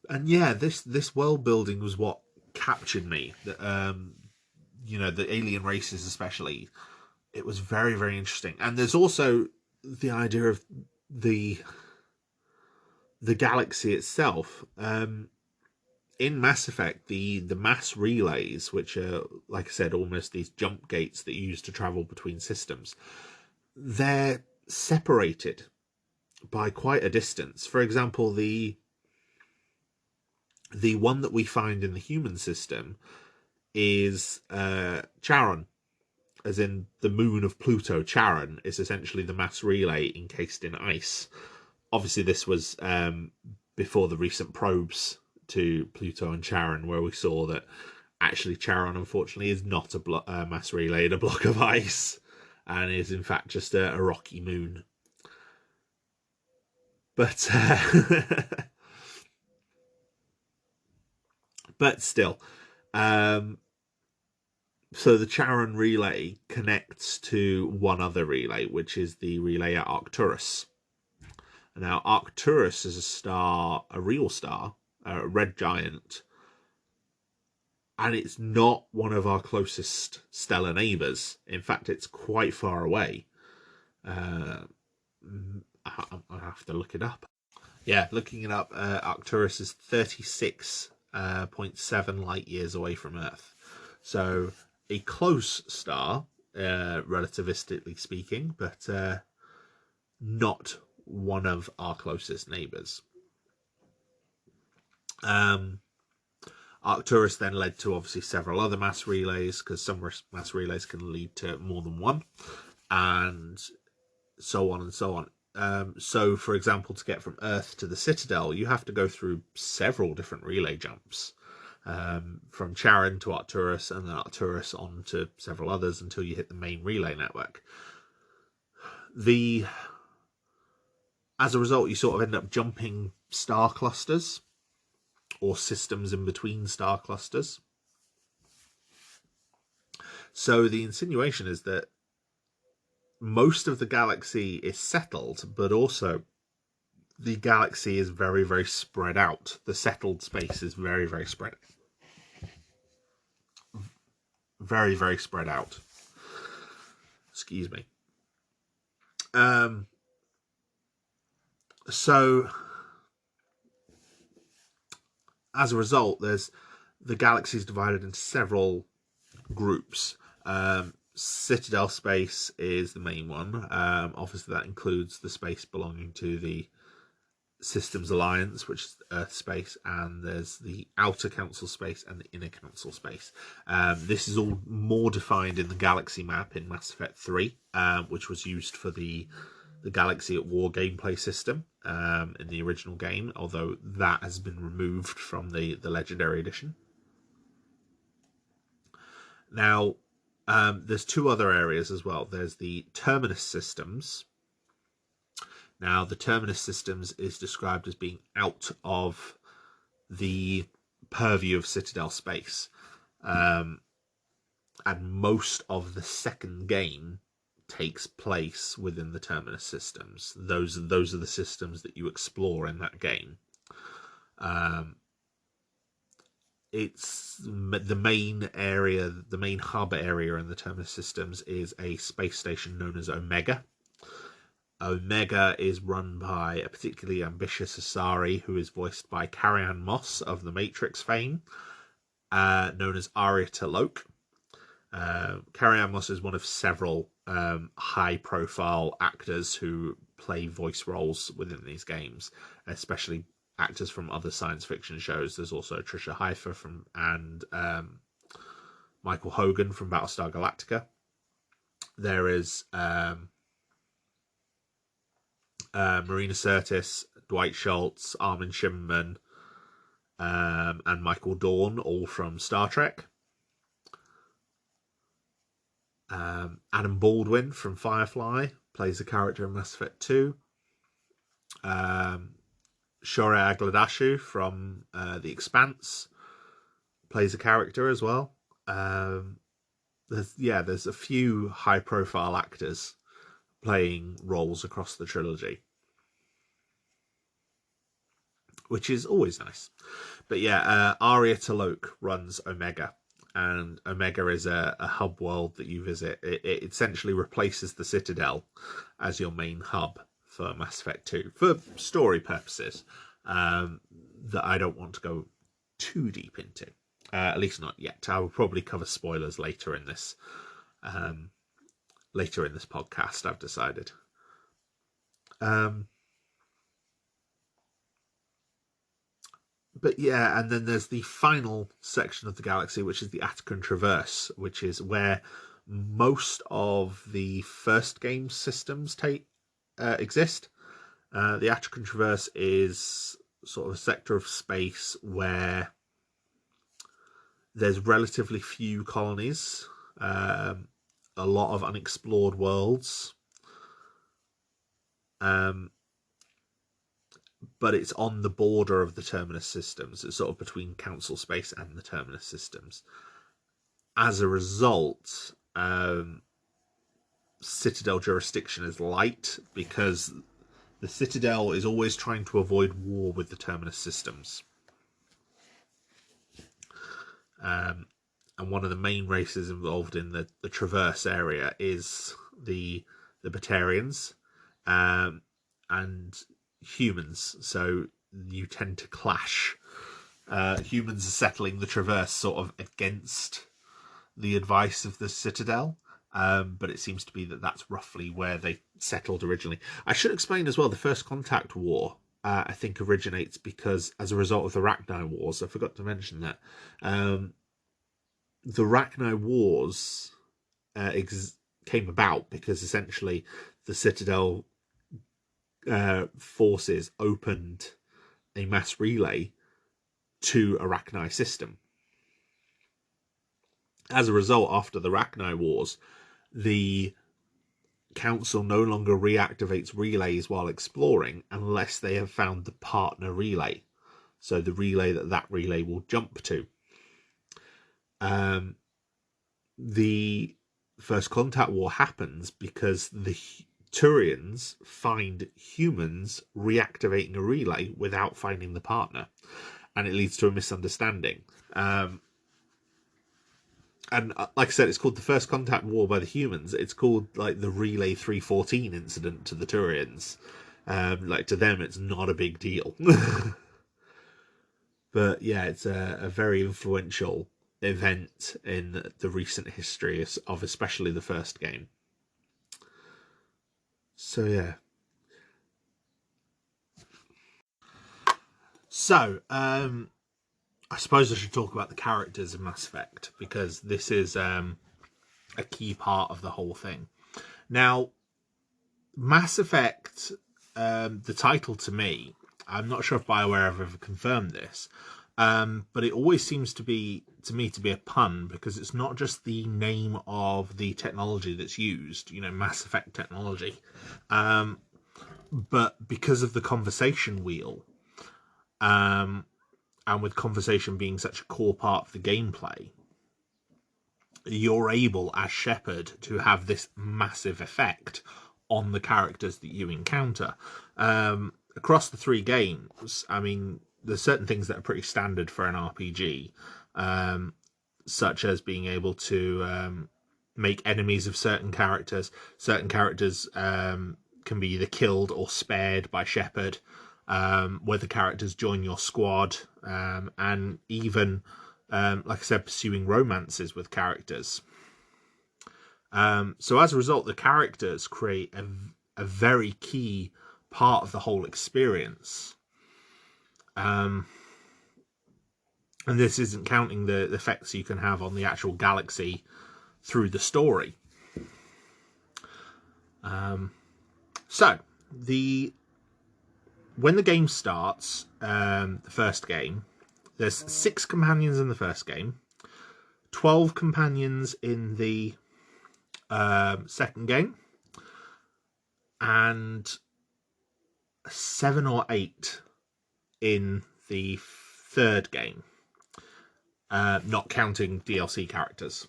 And yeah, this world building was what captured me. You know, the alien races especially. It was very, very interesting. And there's also the idea of the galaxy itself. In Mass Effect, the mass relays, which are, like I said, almost these jump gates that you use to travel between systems, they're separated by quite a distance. For example, the one that we find in the human system is Charon, as in the moon of Pluto. Charon is essentially the mass relay encased in ice. Obviously, this was before the recent probes to Pluto and Charon, where we saw that actually Charon, unfortunately, is not a mass relay in a block of ice, and is in fact just a rocky moon. But but still, so the Charon relay connects to one other relay, which is the relay at Arcturus. Now, Arcturus is a star, a real star, a red giant, and it's not one of our closest stellar neighbours. In fact, it's quite far away. I'll have to look it up. Yeah, looking it up, Arcturus is 36.7 light years away from Earth. So a close star relativistically speaking, but not one of our closest neighbours. Arcturus then led to obviously several other mass relays, because some mass relays can lead to more than one, and so on and so on. So, for example, to get from Earth to the Citadel, you have to go through several different relay jumps, from Charon to Arcturus, and then Arcturus on to several others until you hit the main relay network. As a result, you sort of end up jumping star clusters, or systems in between star clusters. So the insinuation is that most of the galaxy is settled, but also the galaxy is very, very spread out. The settled space is very, very spread. Very, very spread out. Excuse me. So as a result, the galaxy is divided into several groups. Citadel space is the main one. Obviously, that includes the space belonging to the Systems Alliance, which is Earth space, and there's the outer council space and the inner council space. This is all more defined in the galaxy map in Mass Effect 3, which was used for the Galaxy at War gameplay system in the original game, although that has been removed from the Legendary Edition. Now, there's two other areas as well. There's the Terminus systems. Now, the Terminus systems is described as being out of the purview of Citadel space. And most of the second game takes place within the Terminus systems. Those are the systems that you explore in that game. It's the main area, the main hub area in the Terminus systems is a space station known as Omega. Omega is run by a particularly ambitious Asari who is voiced by Carrie-Anne Moss of the Matrix fame, known as Arya T'Loak. Carrie-Anne Moss is one of several high-profile actors who play voice roles within these games, especially actors from other science fiction shows. There's also Trisha Haifer and Michael Hogan from Battlestar Galactica. There is Marina Sirtis, Dwight Schultz, Armin Shimmerman, and Michael Dorn, all from Star Trek. Adam Baldwin from Firefly plays a character in Mass Effect 2. Shohreh Aghdashloo from The Expanse plays a character as well. There's a few high-profile actors playing roles across the trilogy, which is always nice. But Arya T'Loak runs Omega, and Omega is a hub world that you visit. It essentially replaces the Citadel as your main hub for Mass Effect 2, for story purposes that I don't want to go too deep into. At least not yet. I will probably cover spoilers later in this podcast, I've decided. But yeah, and then there's the final section of the galaxy, which is the Attican Traverse, which is where most of the first game systems exist. The Attican Traverse is sort of a sector of space where there's relatively few colonies, a lot of unexplored worlds, but it's on the border of the Terminus systems. It's sort of between Council space and the Terminus systems. As a result, Citadel jurisdiction is light because the Citadel is always trying to avoid war with the Terminus systems. And one of the main races involved in the Traverse area is the Batarians and humans. So you tend to clash. Humans are settling the Traverse sort of against the advice of the Citadel. but it seems to be that that's roughly where they settled originally. I should explain as well, the First Contact War, I think, originates because as a result of the Rachni Wars. I forgot to mention that. The Rachni Wars came about because essentially the Citadel forces opened a mass relay to a Rachni system. As a result, after the Rachni Wars, the Council no longer reactivates relays while exploring unless they have found the partner relay. So the relay that relay will jump to. The First Contact War happens because the Turians find humans reactivating a relay without finding the partner, and it leads to a misunderstanding. And like I said, it's called the First Contact War by the humans. It's called like the Relay 314 incident to the Turians. Like to them, it's not a big deal. But yeah, it's a very influential event in the recent history of especially the first game. So yeah. So I suppose I should talk about the characters in Mass Effect, because this is a key part of the whole thing. Now, Mass Effect, the title to me, I'm not sure if Bioware have ever confirmed this, but it always seems to me to be a pun, because it's not just the name of the technology that's used, Mass Effect technology, but because of the conversation wheel, and with conversation being such a core part of the gameplay, you're able, as Shepard, to have this massive effect on the characters that you encounter. Across the 3 games, I mean, there's certain things that are pretty standard for an RPG, such as being able to make enemies of certain characters. Certain characters can be either killed or spared by Shepard, whether characters join your squad, and even, like I said, pursuing romances with characters. So as a result, the characters create a very key part of the whole experience. And this isn't counting the effects you can have on the actual galaxy through the story. So when the game starts, the first game, there's 6 companions in the first game, 12 companions in the second game, and 7 or 8 in the third game, not counting DLC characters.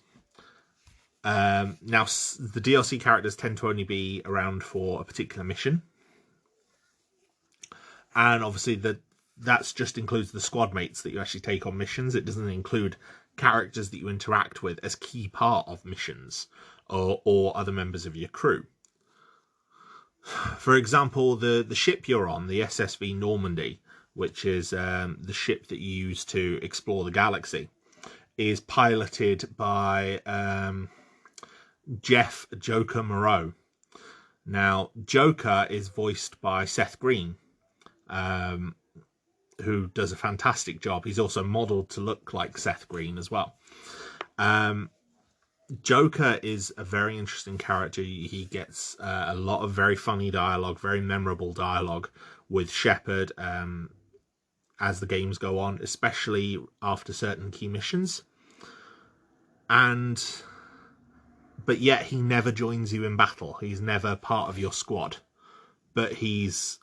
Now, the DLC characters tend to only be around for a particular mission, and obviously that's just includes the squad mates that you actually take on missions. It doesn't include characters that you interact with as key part of missions or other members of your crew. For example, the ship you're on, the SSV Normandy, which is the ship that you use to explore the galaxy, is piloted by Jeff Joker Moreau. Now, Joker is voiced by Seth Green, who does a fantastic job. He's also modelled to look like Seth Green as well. Joker is a very interesting character. He gets a lot of very funny dialogue, very memorable dialogue with Shepard as the games go on, especially after certain key missions. But yet he never joins you in battle. He's never part of your squad, but he's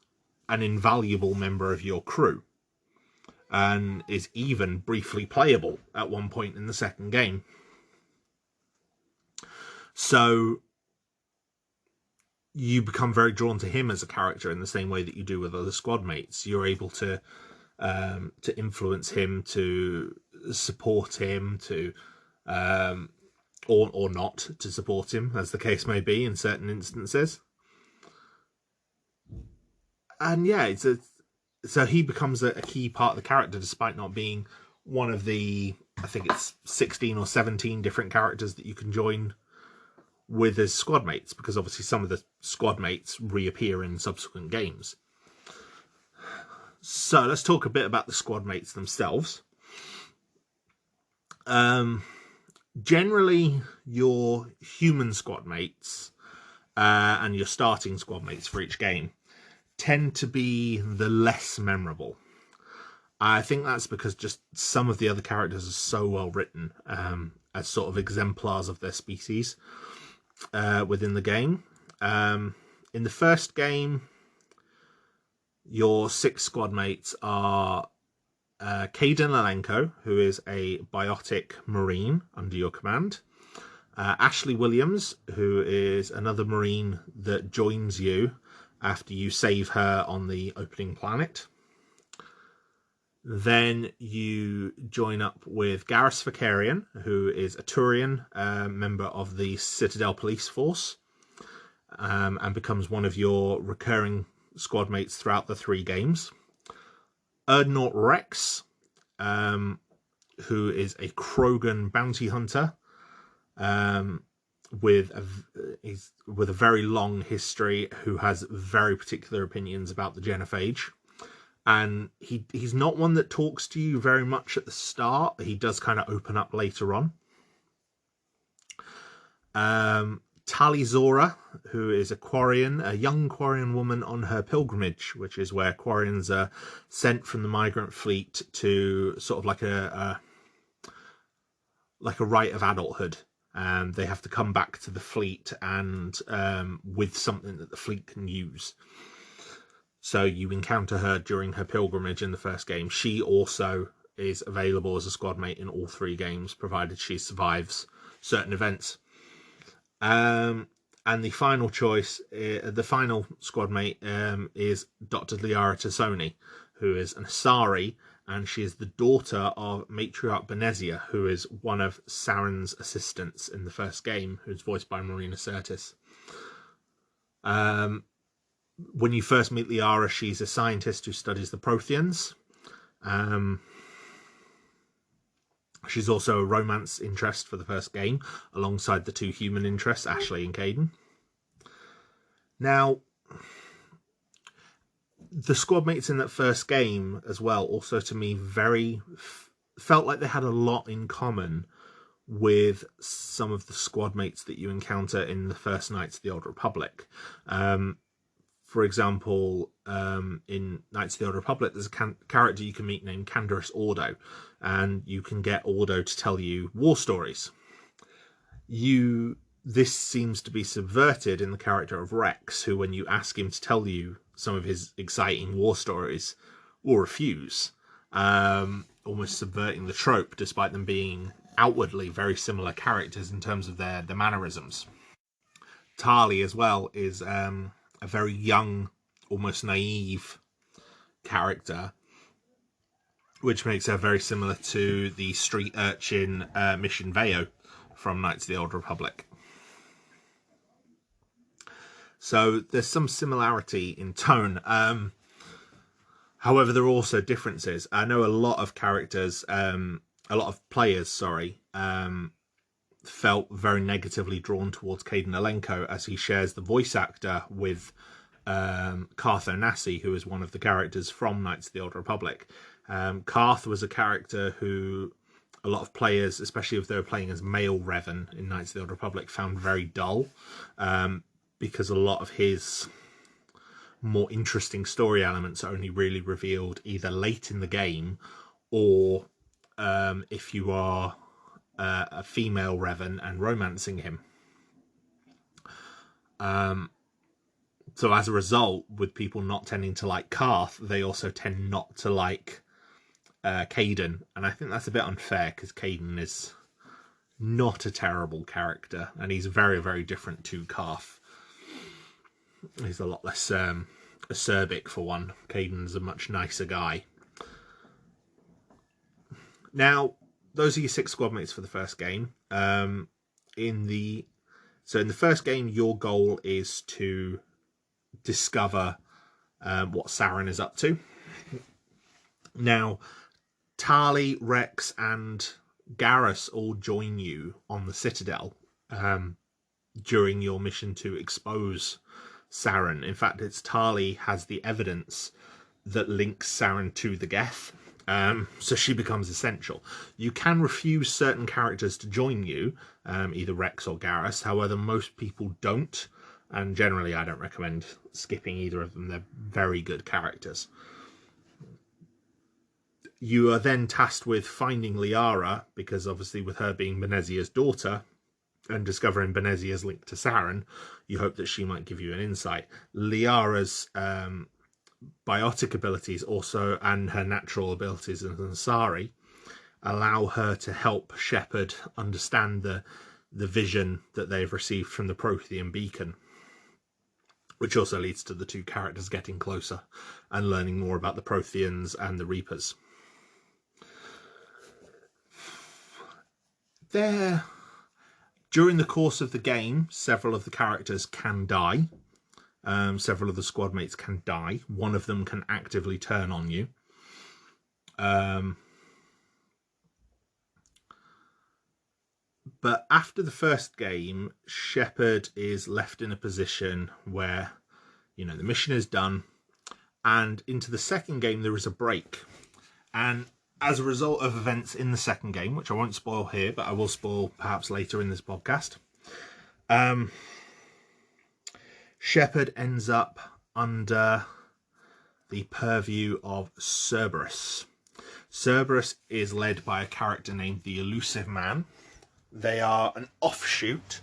an invaluable member of your crew, and is even briefly playable at one point in the second game. So you become very drawn to him as a character in the same way that you do with other squad mates. You're able to influence him, to support him, to or not to support him, as the case may be in certain instances. And yeah, so he becomes a key part of the character, despite not being one of the, I think it's 16 or 17 different characters that you can join with his squad mates, because obviously some of the squad mates reappear in subsequent games. So let's talk a bit about the squad mates themselves. Generally, your human squad mates and your starting squad mates for each game tend to be the less memorable. I think that's because just some of the other characters are so well written as sort of exemplars of their species within the game. In the first game, your 6 squad mates are Kaidan Lalenko, who is a biotic marine under your command. Ashley Williams, who is another marine that joins you after you save her on the opening planet. Then you join up with Garrus Vakarian, who is a Turian member of the Citadel Police Force, and becomes one of your recurring squad mates throughout the 3 games. Erdnort Rex, who is a Krogan bounty hunter, with a very long history, who has very particular opinions about the Genophage. And he's not one that talks to you very much at the start. He does kind of open up later on. Tali'Zorah, who is a Quarian, a young Quarian woman on her pilgrimage, which is where Quarians are sent from the migrant fleet to sort of like a rite of adulthood. They have to come back to the fleet and with something that the fleet can use. So you encounter her during her pilgrimage in the first game. She also is available as a squad mate in all 3 games, provided she survives certain events. And the final choice, the final squad mate, is Dr. Liara Tassoni, who is an Asari, and she is the daughter of Matriarch Benezia, who is one of Saren's assistants in the first game, who's voiced by Marina Sirtis. When you first meet Liara, she's a scientist who studies the Protheans. She's also a romance interest for the first game, alongside the 2 human interests, Ashley and Kaidan. Now, the squad mates in that first game as well, also to me, felt like they had a lot in common with some of the squad mates that you encounter in the first Knights of the Old Republic. For example, in Knights of the Old Republic, there's a character you can meet named Canderous Ordo, and you can get Ordo to tell you war stories. This seems to be subverted in the character of Rex, who, when you ask him to tell you some of his exciting war stories, will refuse, almost subverting the trope, despite them being outwardly very similar characters in terms of their mannerisms. Tali, as well, is a very young, almost naive character, which makes her very similar to the street urchin Mission Veo from Knights of the Old Republic. So there's some similarity in tone. However, there are also differences. I know a lot of players, felt very negatively drawn towards Kaidan Alenko, as he shares the voice actor with Karth Onasi, who is one of the characters from Knights of the Old Republic. Karth was a character who a lot of players, especially if they were playing as male Revan in Knights of the Old Republic, found very dull, because a lot of his more interesting story elements are only really revealed either late in the game, or if you are a female Revan and romancing him. So as a result, with people not tending to like Karth, they also tend not to like Kaidan, and I think that's a bit unfair, because Kaidan is not a terrible character, and he's very, very different to Karth. He's a lot less acerbic, for one. Kaidan's a much nicer guy. Now, those are your 6 squad mates for the first game. In the first game, your goal is to discover what Saren is up to. Now, Tali, Rex, and Garrus all join you on the Citadel. during your mission to expose Saren. In fact, it's Tali has the evidence that links Saren to the Geth, so she becomes essential. You can refuse certain characters to join you, either Rex or Garrus. However, most people don't, and generally I don't recommend skipping either of them. They're very good characters. You are then tasked with finding Liara, because obviously with her being Benezia's daughter and discovering Benezia's link to Saren, you hope that she might give you an insight. Liara's biotic abilities also, and her natural abilities as Ansari, allow her to help Shepard understand the vision that they've received from the Prothean beacon, which also leads to the two characters getting closer and learning more about the Protheans and the Reapers. During the course of the game, several of the characters can die. Several of the squad mates can die. One of them can actively turn on you. But after the first game, Shepard is left in a position where, the mission is done. And into the second game, there is a break. And as a result of events in the second game, which I won't spoil here, but I will spoil perhaps later in this podcast, Shepard ends up under the purview of Cerberus. Cerberus is led by a character named the Elusive Man. They are an offshoot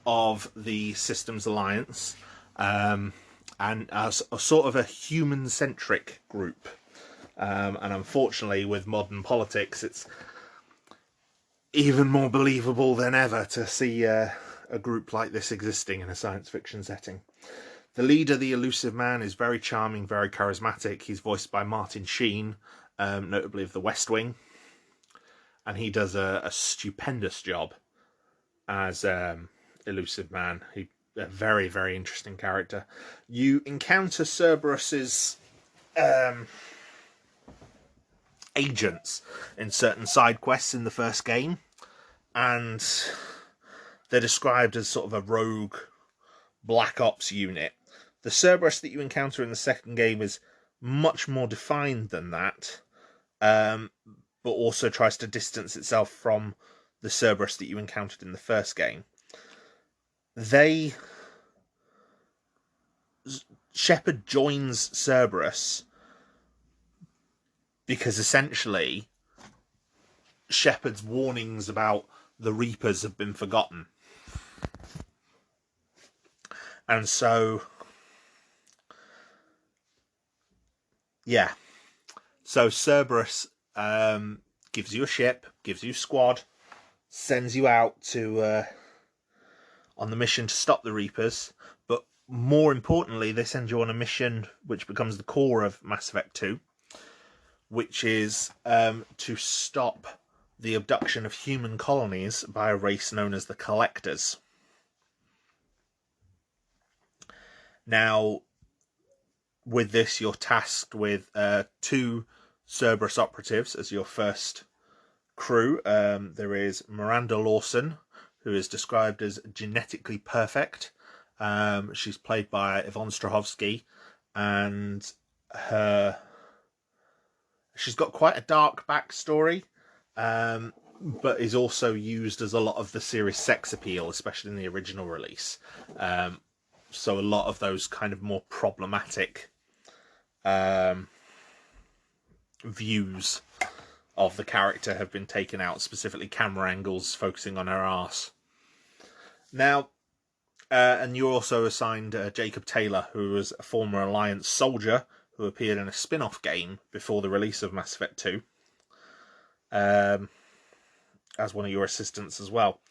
of the Systems Alliance, and as a sort of a human-centric group. And unfortunately, with modern politics, it's even more believable than ever to see a group like this existing in a science fiction setting. The leader, the Elusive Man, is very charming, very charismatic. He's voiced by Martin Sheen, notably of The West Wing. And he does a stupendous job as Elusive Man. He's a very, very interesting character. You encounter Cerberus's agents in certain side quests in the first game, and they're described as sort of a rogue Black Ops unit. The Cerberus that you encounter in the second game is much more defined than that, but also tries to distance itself from the Cerberus that you encountered in the first game. Shepard joins Cerberus because essentially Shepard's warnings about the Reapers have been forgotten. And so, so Cerberus gives you a ship, gives you a squad, sends you out to on the mission to stop the Reapers, but more importantly, they send you on a mission which becomes the core of Mass Effect 2, which is to stop the abduction of human colonies by a race known as the Collectors. Now, with this, you're tasked with 2 Cerberus operatives as your first crew. There is Miranda Lawson, who is described as genetically perfect. She's played by Yvonne Strahovski, and she's got quite a dark backstory, but is also used as a lot of the series' sex appeal, especially in the original release. So a lot of those kind of more problematic views of the character have been taken out, specifically camera angles focusing on her arse. Now, and you're also assigned Jacob Taylor, who was a former Alliance soldier who appeared in a spin-off game before the release of Mass Effect 2, as one of your assistants as well.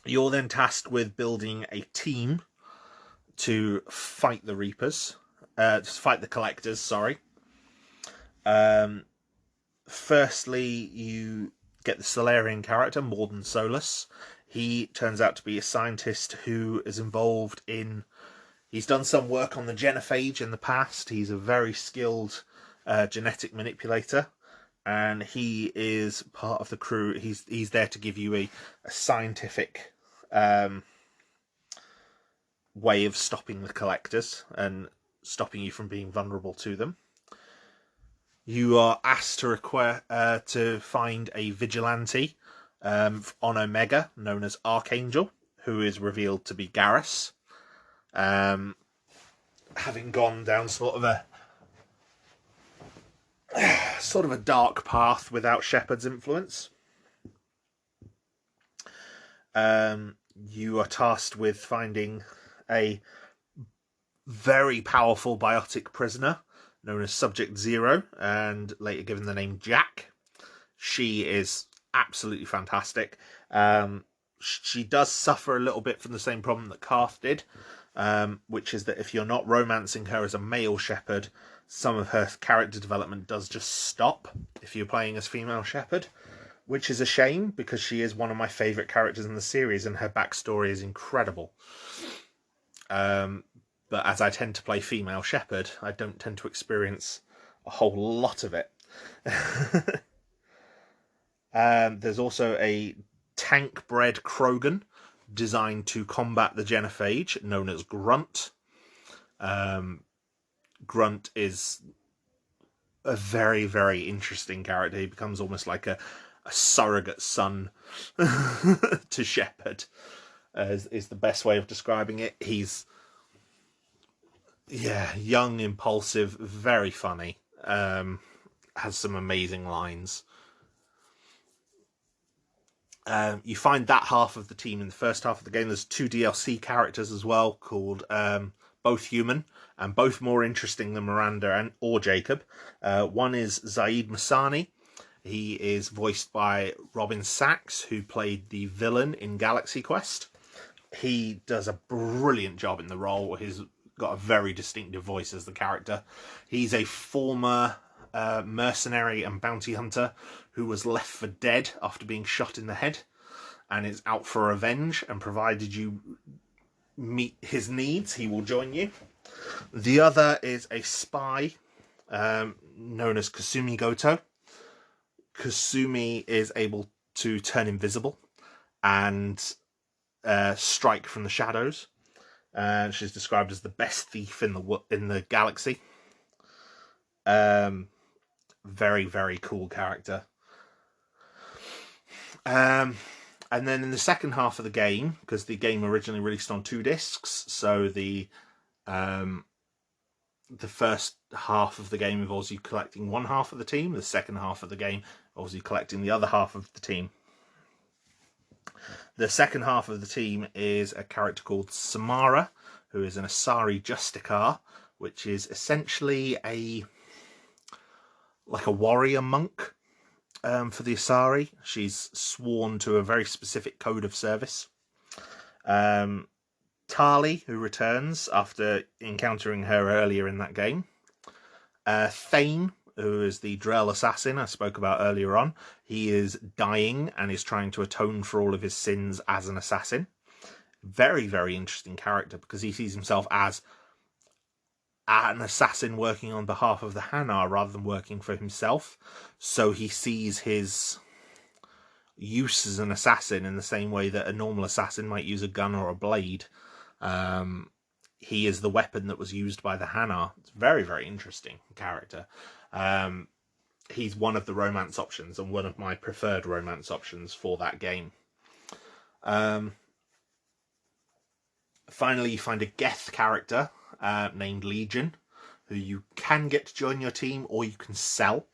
You're then tasked with building a team to fight the Reapers, to fight the Collectors, sorry. Firstly, you get the Solarian character, Morden Solus. He turns out to be a scientist who is involved in... He's done some work on the genophage in the past. He's a very skilled genetic manipulator, and he is part of the crew. He's there to give you a scientific way of stopping the collectors and stopping you from being vulnerable to them. You are asked to find a vigilante on Omega known as Archangel, who is revealed to be Garrus, having gone down sort of a dark path without Shepard's influence. You are tasked with finding a very powerful biotic prisoner known as Subject Zero, and later given the name Jack. She is absolutely fantastic. She does suffer a little bit from the same problem that Karth did, which is that if you're not romancing her as a male Shepard, some of her character development does just stop if you're playing as female Shepard, which is a shame because she is one of my favourite characters in the series and her backstory is incredible. But as I tend to play female Shepard, I don't tend to experience a whole lot of it. There's also a tank-bred Krogan designed to combat the genophage, known as Grunt. Grunt is a very, very interesting character. He becomes almost like a surrogate son to Shepard, is the best way of describing it. He's young, impulsive, very funny. Has some amazing lines. You find that half of the team in the first half of the game. There's 2 DLC characters as well, called both human and both more interesting than Miranda or Jacob. One is Zaid Masani. He is voiced by Robin Sachs, who played the villain in Galaxy Quest. He does a brilliant job in the role. He's got a very distinctive voice as the character. He's a former mercenary and bounty hunter who was left for dead after being shot in the head and is out for revenge, and provided you meet his needs, he will join you. The other is a spy known as Kasumi Goto. Kasumi is able to turn invisible and strike from the shadows. She's described as the best thief in the galaxy. Very, very cool character. And then in the second half of the game, because the game originally released on 2 discs, so the first half of the game involves you collecting one half of the team. The second half of the game involves you collecting the other half of the team. The second half of the team is a character called Samara, who is an Asari Justicar, which is essentially a warrior monk for the Asari. She's sworn to a very specific code of service. Tali, who returns after encountering her earlier in that game. Thane, who is the Drell assassin I spoke about earlier on. He is dying and is trying to atone for all of his sins as an assassin. Very, very interesting character because he sees himself as an assassin working on behalf of the Hanar rather than working for himself. So he sees his use as an assassin in the same way that a normal assassin might use a gun or a blade. He is the weapon that was used by the Hanar. It's a very, very interesting character. He's one of the romance options and one of my preferred romance options for that game. Finally, you find a Geth character named Legion, who you can get to join your team or you can sell.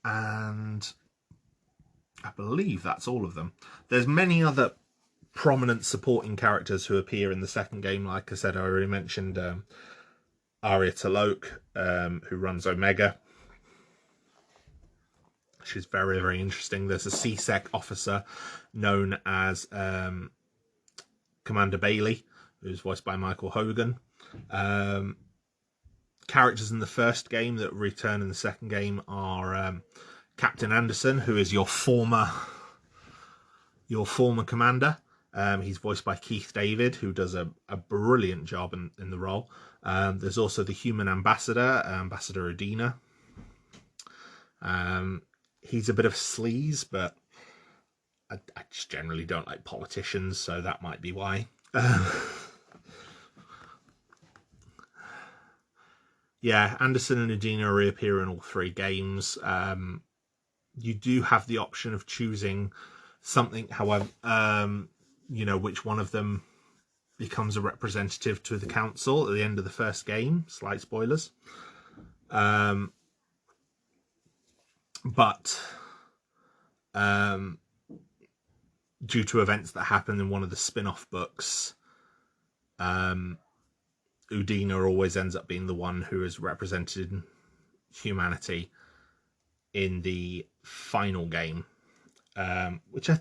And I believe that's all of them. There's many other prominent supporting characters who appear in the second game. Like I said, I already mentioned Arya T'Loak, who runs Omega. She's very, very interesting. There's a CSEC officer known as Commander Bailey, who's voiced by Michael Hogan. Characters in the first game that return in the second game are Captain Anderson, who is your former commander. He's voiced by Keith David, who does a brilliant job in the role. There's also the human ambassador, Ambassador Udina. he's a bit of sleaze, but I just generally don't like politicians, so that might be why. Yeah, Anderson and Udina reappear in all 3 games. You do have the option of choosing something, however, which one of them becomes a representative to the council at the end of the first game. Slight spoilers. But due to events that happen in one of the spin-off books, Udina always ends up being the one who is represented humanity in the final game, which I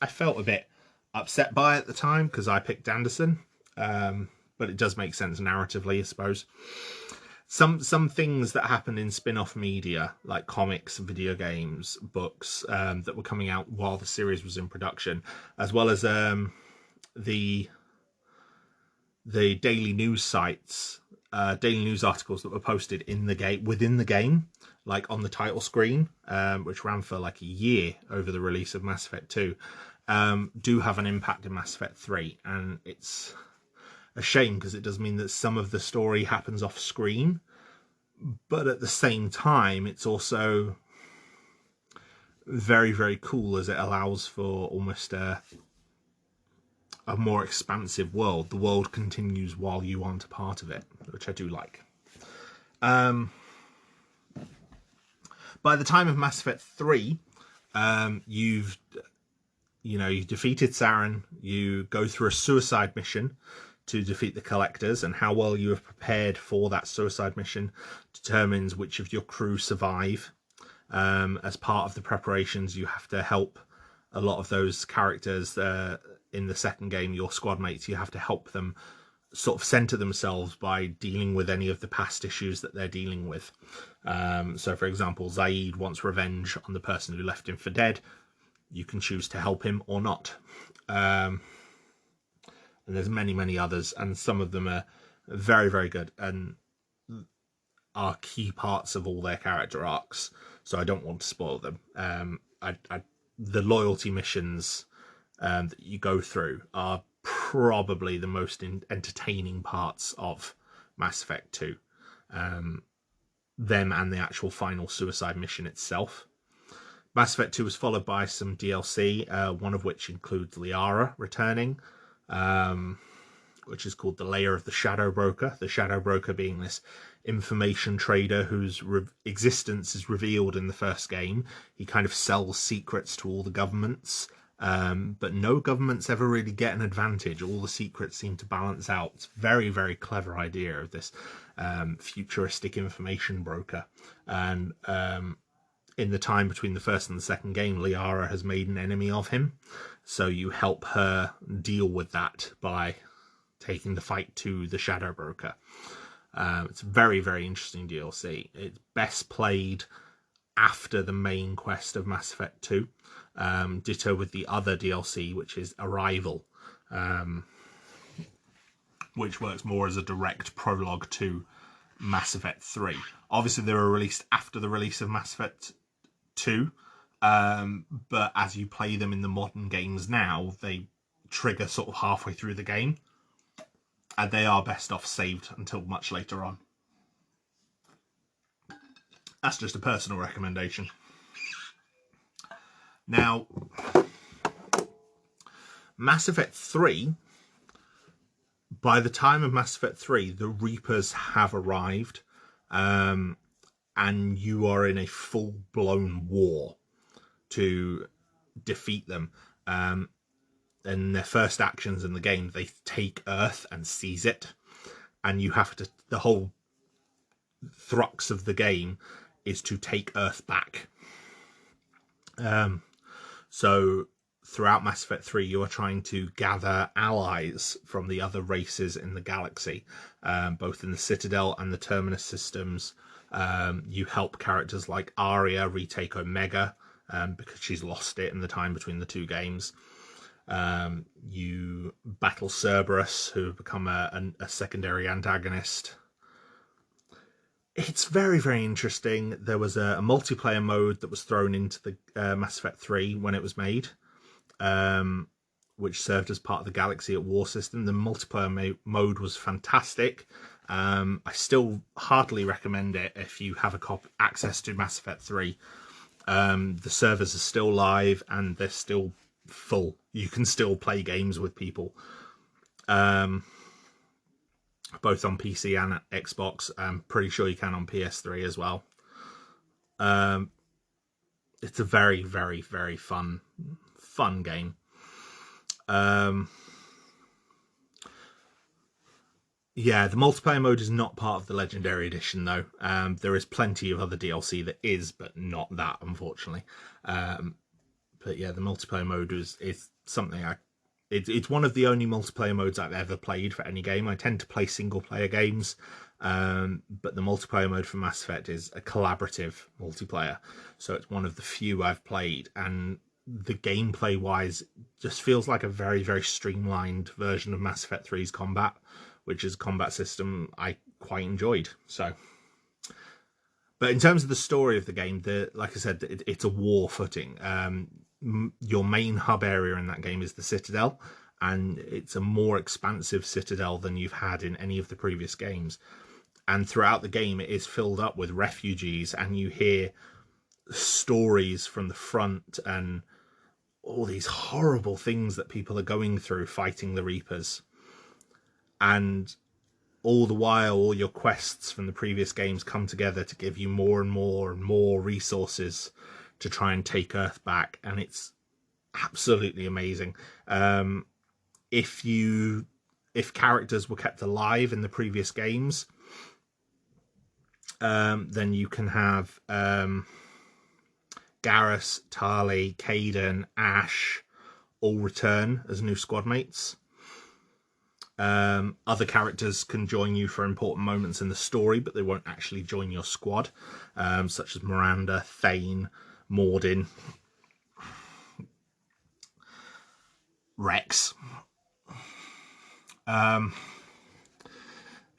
felt a bit upset by at the time because I picked Anderson, but it does make sense narratively, I suppose. Some things that happened in spin-off media, like comics, video games, books, that were coming out while the series was in production, as well as the daily news sites, daily news articles that were posted in the game, within the game, like on the title screen, which ran for like a year over the release of Mass Effect 2, do have an impact in Mass Effect 3, and it's a shame because it does mean that some of the story happens off screen, but at the same time it's also very, very cool as it allows for almost a more expansive world. The world continues while you aren't a part of it, which I do like. By the time of Mass Effect 3, you've defeated Saren, you go through a suicide mission to defeat the Collectors, and how well you have prepared for that suicide mission determines which of your crew survive. As part of the preparations, you have to help a lot of those characters in the second game, your squad mates. You have to help them sort of center themselves by dealing with any of the past issues that they're dealing with. So, for example, Zaid wants revenge on the person who left him for dead. You can choose to help him or not. And there's many, many others, and some of them are very, very good and are key parts of all their character arcs. So I don't want to spoil them. The loyalty missions that you go through are probably the most entertaining parts of Mass Effect 2. Them and the actual final suicide mission itself. Mass Effect 2 was followed by some DLC, one of which includes Liara returning, which is called the Lair of the Shadow Broker. The Shadow Broker being this information trader whose existence is revealed in the first game. He kind of sells secrets to all the governments, but no governments ever really get an advantage. All the secrets seem to balance out. It's a very, very clever idea of this futuristic information broker. And in the time between the first and the second game, Liara has made an enemy of him. So you help her deal with that by taking the fight to the Shadow Broker. It's a very, very interesting DLC. It's best played after the main quest of Mass Effect 2. Ditto with the other DLC, which is Arrival, which works more as a direct prologue to Mass Effect 3. Obviously, they were released after the release of Mass Effect 2, but as you play them in the modern games now, they trigger sort of halfway through the game, and they are best off saved until much later on. That's just a personal recommendation. Now, Mass Effect 3, by the time of Mass Effect 3, the Reapers have arrived, and you are in a full-blown war to defeat them. And their first actions in the game, they take Earth and seize it, and you have to, the whole thrux of the game is to take Earth back. So throughout Mass Effect 3, you are trying to gather allies from the other races in the galaxy, both in the Citadel and the Terminus systems. You help characters like Aria retake Omega, because she's lost it in the time between the two games. You battle Cerberus, who have become a secondary antagonist. It's very, very interesting. There was a multiplayer mode that was thrown into the Mass Effect 3 when it was made, um, which served as part of the Galaxy at War system. The multiplayer mode was fantastic. I still heartily recommend it if you have access to Mass Effect 3. The servers are still live and they're still full. You can still play games with people, both on PC and Xbox. I'm pretty sure you can on PS3 as well. It's a very, very, very fun game. Yeah, the multiplayer mode is not part of the Legendary Edition, though. There is plenty of other DLC that is, but not that, unfortunately. But yeah, the multiplayer mode is something it's one of the only multiplayer modes I've ever played for any game. I tend to play single player games, but the multiplayer mode for Mass Effect is a collaborative multiplayer, so it's one of the few I've played, and the gameplay wise just feels like a very, very streamlined version of Mass Effect 3's combat, which is a combat system I quite enjoyed. So, but in terms of the story of the game, like I said, it's a war footing. Your main hub area in that game is the Citadel, and it's a more expansive Citadel than you've had in any of the previous games. And throughout the game, it is filled up with refugees, and you hear stories from the front and all these horrible things that people are going through fighting the Reapers. And all the while, all your quests from the previous games come together to give you more and more and more resources to try and take Earth back, and it's absolutely amazing. If characters were kept alive in the previous games, then you can have Garrus, Tali, Kaidan, Ash all return as new squad mates. Other characters can join you for important moments in the story, but they won't actually join your squad, such as Miranda, Thane, Mordin, Rex.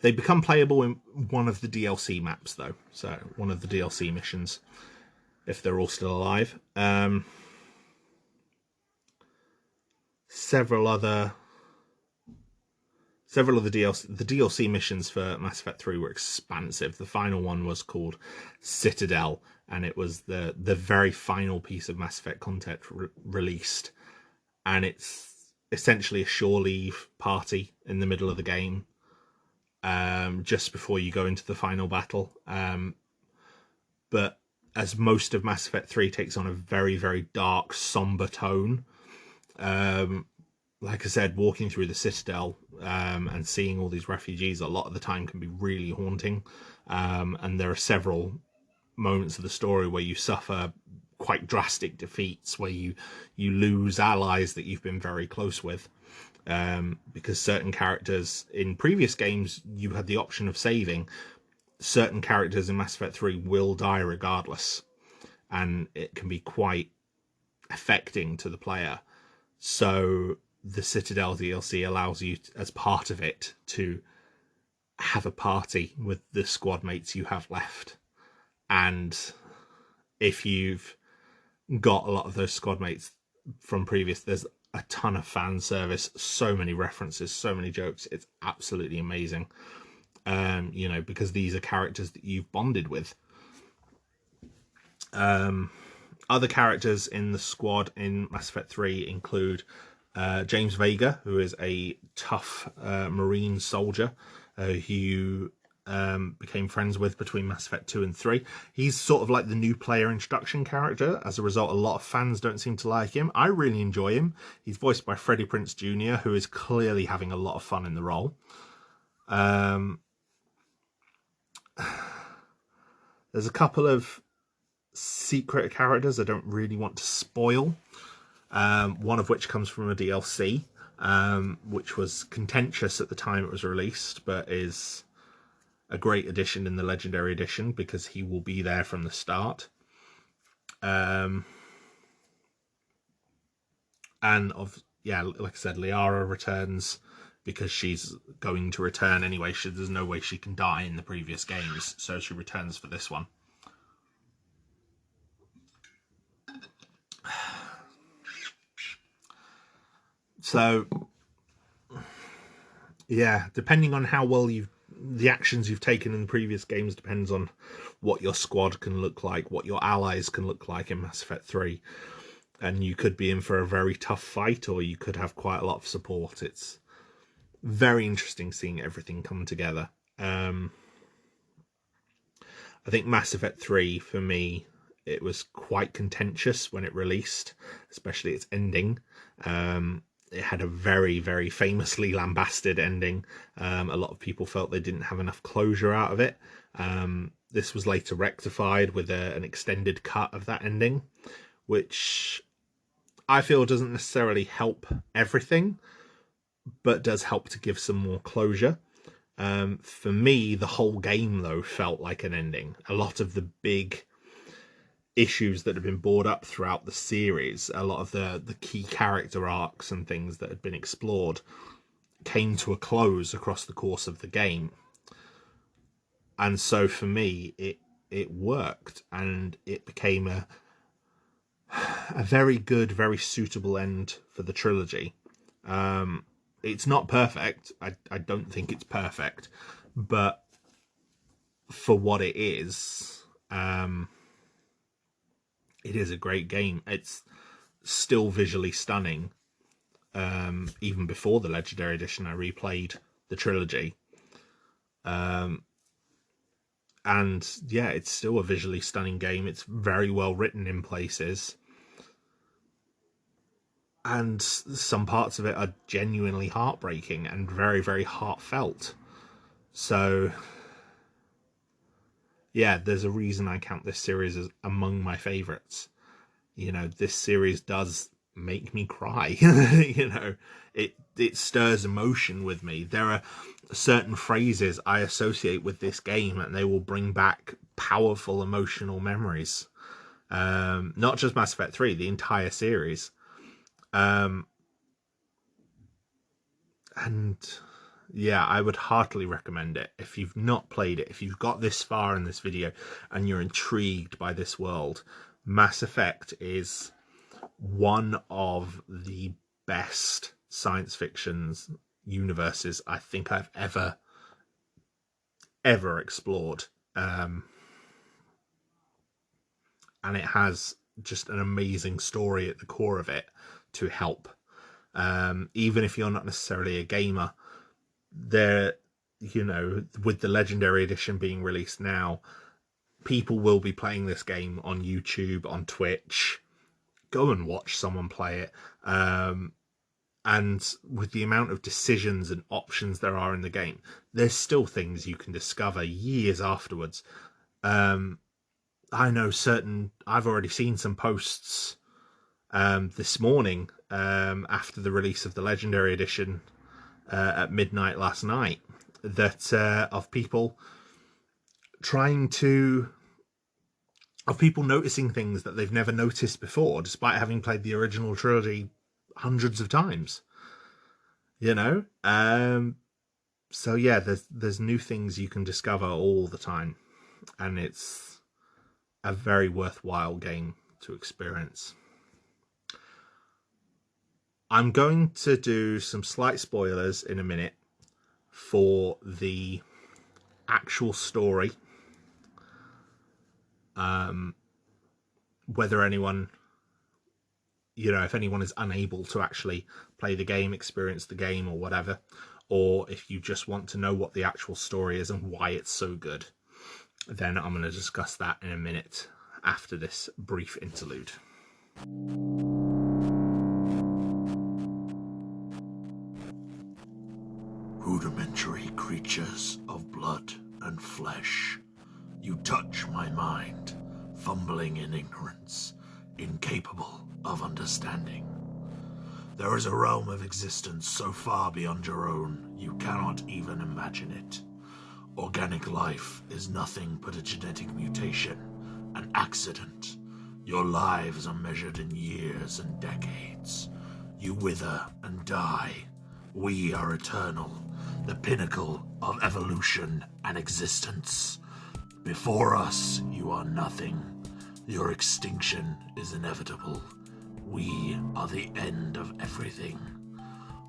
They become playable in one of the DLC maps, though, so one of the DLC missions, if they're all still alive. Several of the DLC missions for Mass Effect 3 were expansive. The final one was called Citadel, and it was the very final piece of Mass Effect content released. And it's essentially a shore leave party in the middle of the game, just before you go into the final battle. But as most of Mass Effect 3 takes on a very, very dark, somber tone, like I said, walking through the Citadel and seeing all these refugees a lot of the time can be really haunting. And there are several moments of the story where you suffer quite drastic defeats, where you lose allies that you've been very close with, because certain characters in previous games you had the option of saving. Certain characters in Mass Effect 3 will die regardless, and it can be quite affecting to the player. So the Citadel DLC allows you, as part of it, to have a party with the squad mates you have left. And if you've got a lot of those squad mates from previous, there's a ton of fan service, so many references, so many jokes. It's absolutely amazing. Because these are characters that you've bonded with. Other characters in the squad in Mass Effect 3 include James Vega, who is a tough Marine soldier who became friends with between Mass Effect 2 and 3. He's sort of like the new player introduction character. As a result, a lot of fans don't seem to like him. I really enjoy him. He's voiced by Freddie Prinze Jr., who is clearly having a lot of fun in the role. There's a couple of secret characters I don't really want to spoil. One of which comes from a DLC, which was contentious at the time it was released, but is a great addition in the Legendary Edition because he will be there from the start. Like I said, Liara returns because she's going to return anyway. There's no way she can die in the previous games, so she returns for this one. So, yeah, depending on how well the actions you've taken in the previous games depends on what your squad can look like, what your allies can look like in Mass Effect 3. And you could be in for a very tough fight, or you could have quite a lot of support. It's very interesting seeing everything come together. I think Mass Effect 3, for me, it was quite contentious when it released, especially its ending. It had a very, very famously lambasted ending. A lot of people felt they didn't have enough closure out of it. This was later rectified with an extended cut of that ending, which I feel doesn't necessarily help everything, but does help to give some more closure. For me, the whole game, though, felt like an ending. A lot of the big issues that have been brought up throughout the series, a lot of the key character arcs and things that had been explored, came to a close across the course of the game. And so for me, it worked, and it became a very good, very suitable end for the trilogy. It's not perfect. I don't think it's perfect, but for what it is a great game. It's still visually stunning. Even before the Legendary Edition, I replayed the trilogy. And yeah, it's still a visually stunning game. It's very well written in places. And some parts of it are genuinely heartbreaking and very, very heartfelt. So yeah, there's a reason I count this series as among my favorites. You know, this series does make me cry. You know, it stirs emotion with me. There are certain phrases I associate with this game, and they will bring back powerful emotional memories. Not just Mass Effect 3, the entire series. And yeah, I would heartily recommend it. If you've not played it, if you've got this far in this video and you're intrigued by this world, Mass Effect is one of the best science fiction universes I think I've ever explored. And it has just an amazing story at the core of it to help. Even if you're not necessarily a gamer, there, you know, with the Legendary Edition being released now, people will be playing this game on YouTube, on Twitch. Go and watch someone play it. And with the amount of decisions and options there are in the game, there's still things you can discover years afterwards. I know I've already seen some posts this morning after the release of the Legendary Edition at midnight last night, that of people noticing things that they've never noticed before, despite having played the original trilogy hundreds of times. You know, so yeah, there's new things you can discover all the time, and it's a very worthwhile game to experience. I'm going to do some slight spoilers in a minute for the actual story. Whether anyone, you know, if anyone is unable to actually play the game, experience the game or whatever, or if you just want to know what the actual story is and why it's so good, then I'm going to discuss that in a minute after this brief interlude. Rudimentary creatures of blood and flesh, you touch my mind, fumbling in ignorance, incapable of understanding. There is a realm of existence so far beyond your own, you cannot even imagine it. Organic life is nothing but a genetic mutation, an accident. Your lives are measured in years and decades. You wither and die, We are eternal, the pinnacle of evolution and existence. Before us, you are nothing. Your extinction is inevitable. We are the end of everything.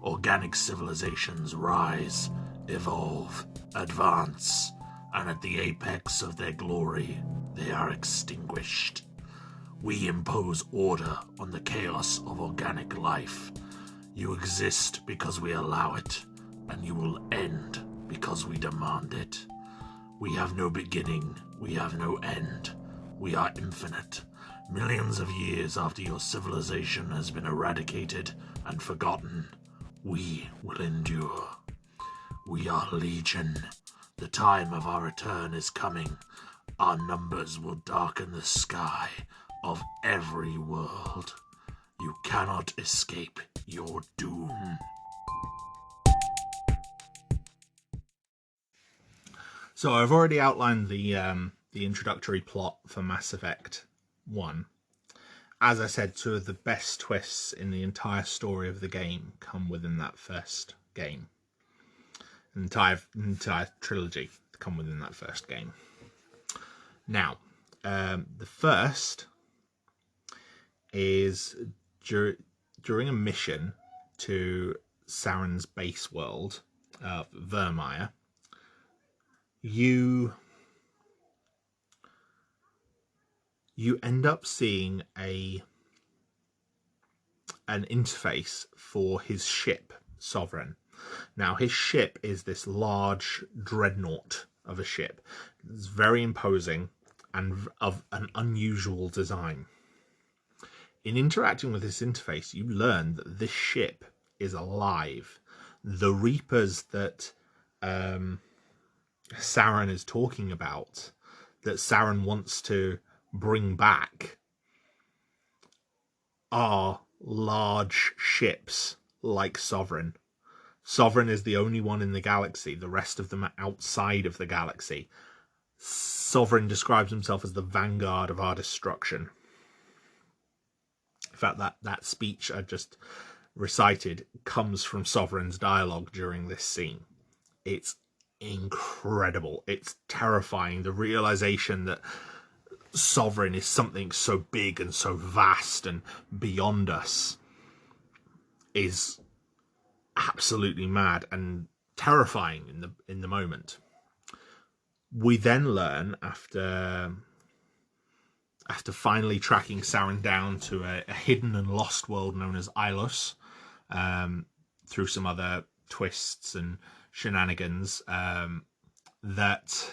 Organic civilizations rise, evolve, advance, and at the apex of their glory, they are extinguished. We impose order on the chaos of organic life. You exist because we allow it, and you will end because we demand it. We have no beginning, we have no end. We are infinite. Millions of years after your civilization has been eradicated and forgotten, we will endure. We are legion. The time of our return is coming. Our numbers will darken the sky of every world. You cannot escape your doom. So I've already outlined the introductory plot for Mass Effect 1. As I said, two of the best twists in the entire story of the game come within that first game. The entire trilogy come within that first game. Now, the first is during a mission to Saren's base world, Vermeer. You end up seeing an interface for his ship, Sovereign. Now, his ship is this large dreadnought of a ship. It's very imposing and of an unusual design. In interacting with this interface, you learn that this ship is alive. The Reapers that Saren is talking about, that Saren wants to bring back, are large ships like Sovereign. Sovereign is the only one in the galaxy. The rest of them are outside of the galaxy. Sovereign describes himself as the vanguard of our destruction. In fact, that speech I just recited comes from Sovereign's dialogue during this scene. It's incredible. It's terrifying. The realization that Sovereign is something so big and so vast and beyond us is absolutely mad and terrifying in the moment. We then learn, after finally tracking Saren down to a hidden and lost world known as Ilos, through some other twists and shenanigans, that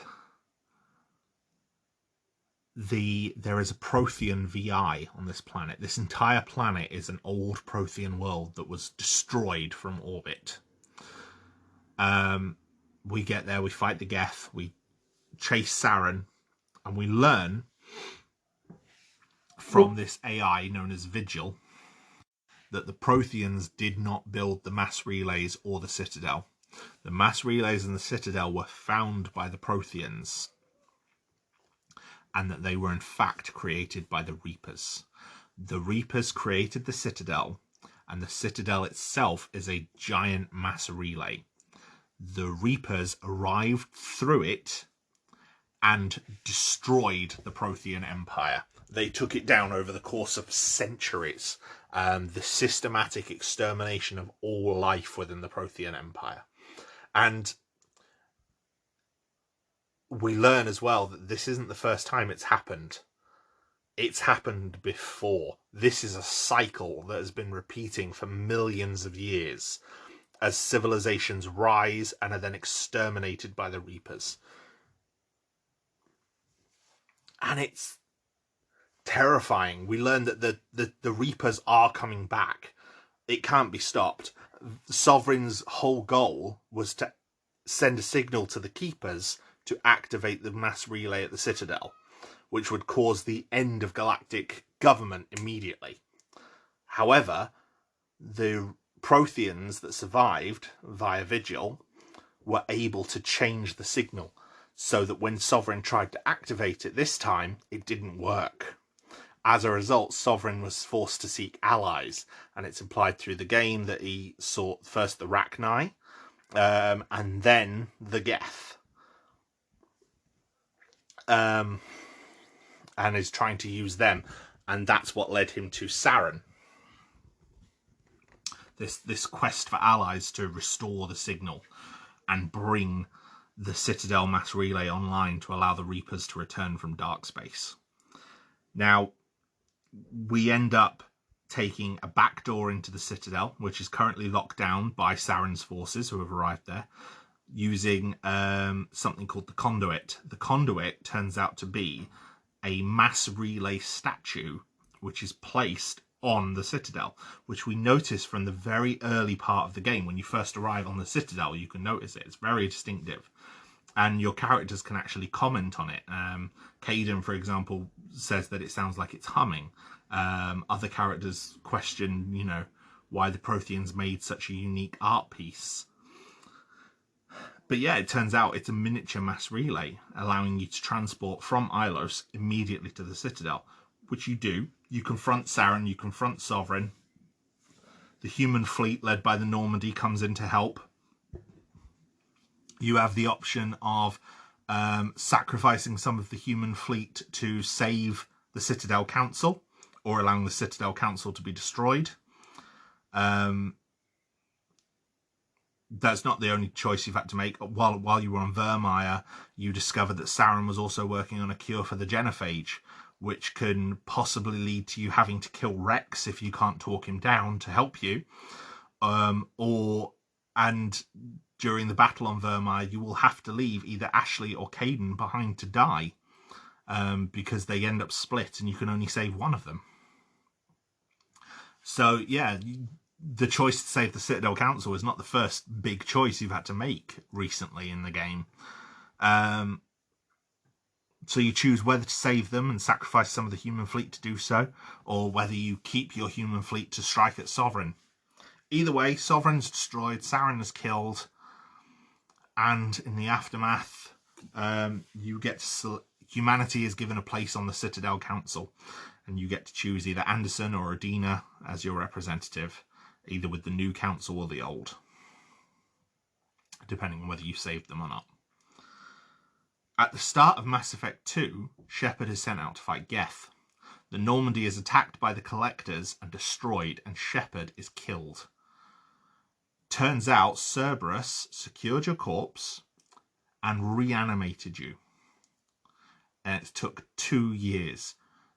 there is a Prothean VI on this planet. This entire planet is an old Prothean world that was destroyed from orbit. We get there, we fight the Geth, we chase Saren, and we learn from this AI known as Vigil that the Protheans did not build the mass relays or the Citadel. The mass relays and the Citadel were found by the Protheans, and that they were in fact created by the Reapers. The Reapers created the Citadel, and the Citadel itself is a giant mass relay. The Reapers arrived through it and destroyed the Prothean Empire. They took it down over the course of centuries. The systematic extermination of all life within the Prothean Empire. And we learn as well that this isn't the first time it's happened. It's happened before. This is a cycle that has been repeating for millions of years as civilizations rise and are then exterminated by the Reapers. And it's terrifying. We learn that the Reapers are coming back. It can't be stopped. Sovereign's whole goal was to send a signal to the Keepers to activate the mass relay at the Citadel, which would cause the end of galactic government immediately. However, the Protheans that survived via Vigil were able to change the signal so that when Sovereign tried to activate it this time, it didn't work. As a result, Sovereign was forced to seek allies, and it's implied through the game that he sought first the Rachni, and then the Geth, and is trying to use them, and that's what led him to Saren. This quest for allies to restore the signal and bring the Citadel mass relay online to allow the Reapers to return from dark space. Now, we end up taking a back door into the Citadel, which is currently locked down by Saren's forces who have arrived there, using something called the Conduit. The Conduit turns out to be a mass relay statue which is placed on the Citadel, which we notice from the very early part of the game. When you first arrive on the Citadel, you can notice it. It's very distinctive, and your characters can actually comment on it. Caden, for example, says that it sounds like it's humming. Other characters question, why the Protheans made such a unique art piece. But yeah, it turns out it's a miniature mass relay, allowing you to transport from Ilos immediately to the Citadel, which you do. You confront Saren, you confront Sovereign. The human fleet led by the Normandy comes in to help. You have the option of sacrificing some of the human fleet to save the Citadel Council, or allowing the Citadel Council to be destroyed. That's not the only choice you've had to make. While you were on Vermeer, you discovered that Saren was also working on a cure for the genophage, which can possibly lead to you having to kill Rex if you can't talk him down to help you. And during the battle on Vermeer, you will have to leave either Ashley or Caden behind to die, because they end up split and you can only save one of them. So yeah, the choice to save the Citadel Council is not the first big choice you've had to make recently in the game. So you choose whether to save them and sacrifice some of the human fleet to do so, or whether you keep your human fleet to strike at Sovereign. Either way, Sovereign's destroyed, Saren is killed, and in the aftermath, humanity is given a place on the Citadel Council, and you get to choose either Anderson or Adina as your representative, either with the new council or the old, depending on whether you saved them or not. At the start of Mass Effect 2, Shepard is sent out to fight Geth. The Normandy is attacked by the Collectors and destroyed, and Shepard is killed. Turns out Cerberus secured your corpse and reanimated you. And it took 2 years.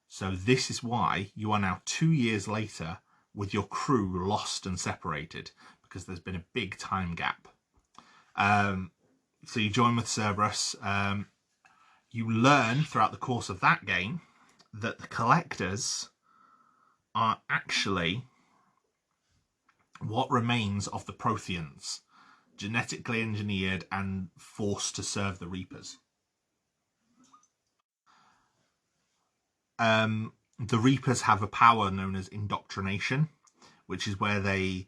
So this is why you are now 2 years later with your crew lost and separated, because there's been a big time gap. So you join with Cerberus. You learn throughout the course of that game that the Collectors are actually what remains of the Protheans, genetically engineered and forced to serve the Reapers. The Reapers have a power known as indoctrination, which is where they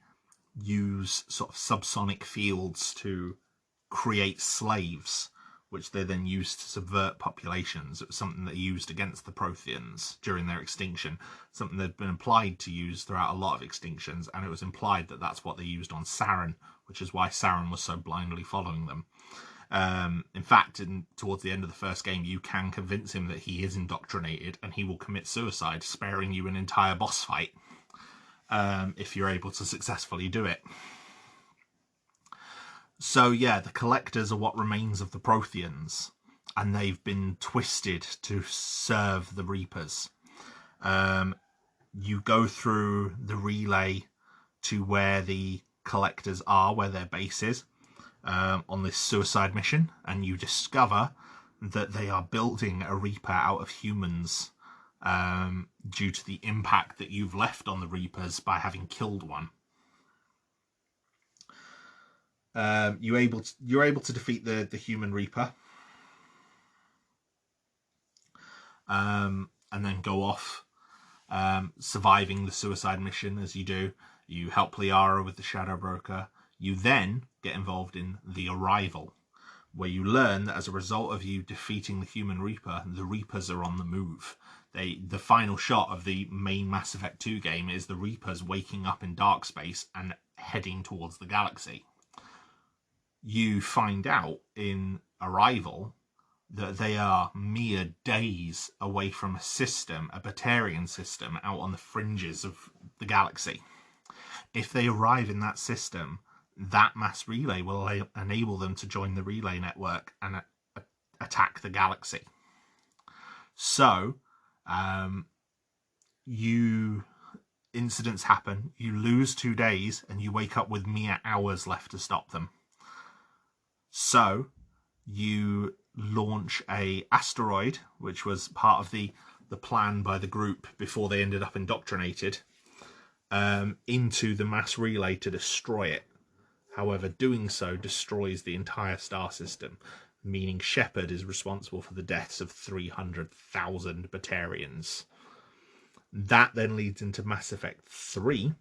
use sort of subsonic fields to create slaves, which they then use to subvert populations. It was something they used against the Protheans during their extinction, something they'd been implied to use throughout a lot of extinctions, and it was implied that that's what they used on Saren, which is why Saren was so blindly following them. In fact, towards the end of the first game, you can convince him that he is indoctrinated and he will commit suicide, sparing you an entire boss fight, if you're able to successfully do it. So yeah, the Collectors are what remains of the Protheans, and they've been twisted to serve the Reapers. You go through the relay to where the Collectors are, where their base is, on this suicide mission, and you discover that they are building a Reaper out of humans, due to the impact that you've left on the Reapers by having killed one. You're able to defeat the human Reaper, and then go off, surviving the suicide mission as you do. You help Liara with the Shadow Broker. You then get involved in the Arrival, where you learn that as a result of you defeating the human Reaper, the Reapers are on the move. The final shot of the main Mass Effect 2 game is the Reapers waking up in dark space and heading towards the galaxy. You find out in Arrival that they are mere days away from a system, a Batarian system, out on the fringes of the galaxy. If they arrive in that system, that mass relay will enable them to join the relay network and attack the galaxy. So, incidents happen, you lose 2 days, and you wake up with mere hours left to stop them. So, you launch a asteroid, which was part of the plan by the group before they ended up indoctrinated, into the mass relay to destroy it. However, doing so destroys the entire star system, meaning Shepard is responsible for the deaths of 300,000 Batarians. That then leads into Mass Effect 3,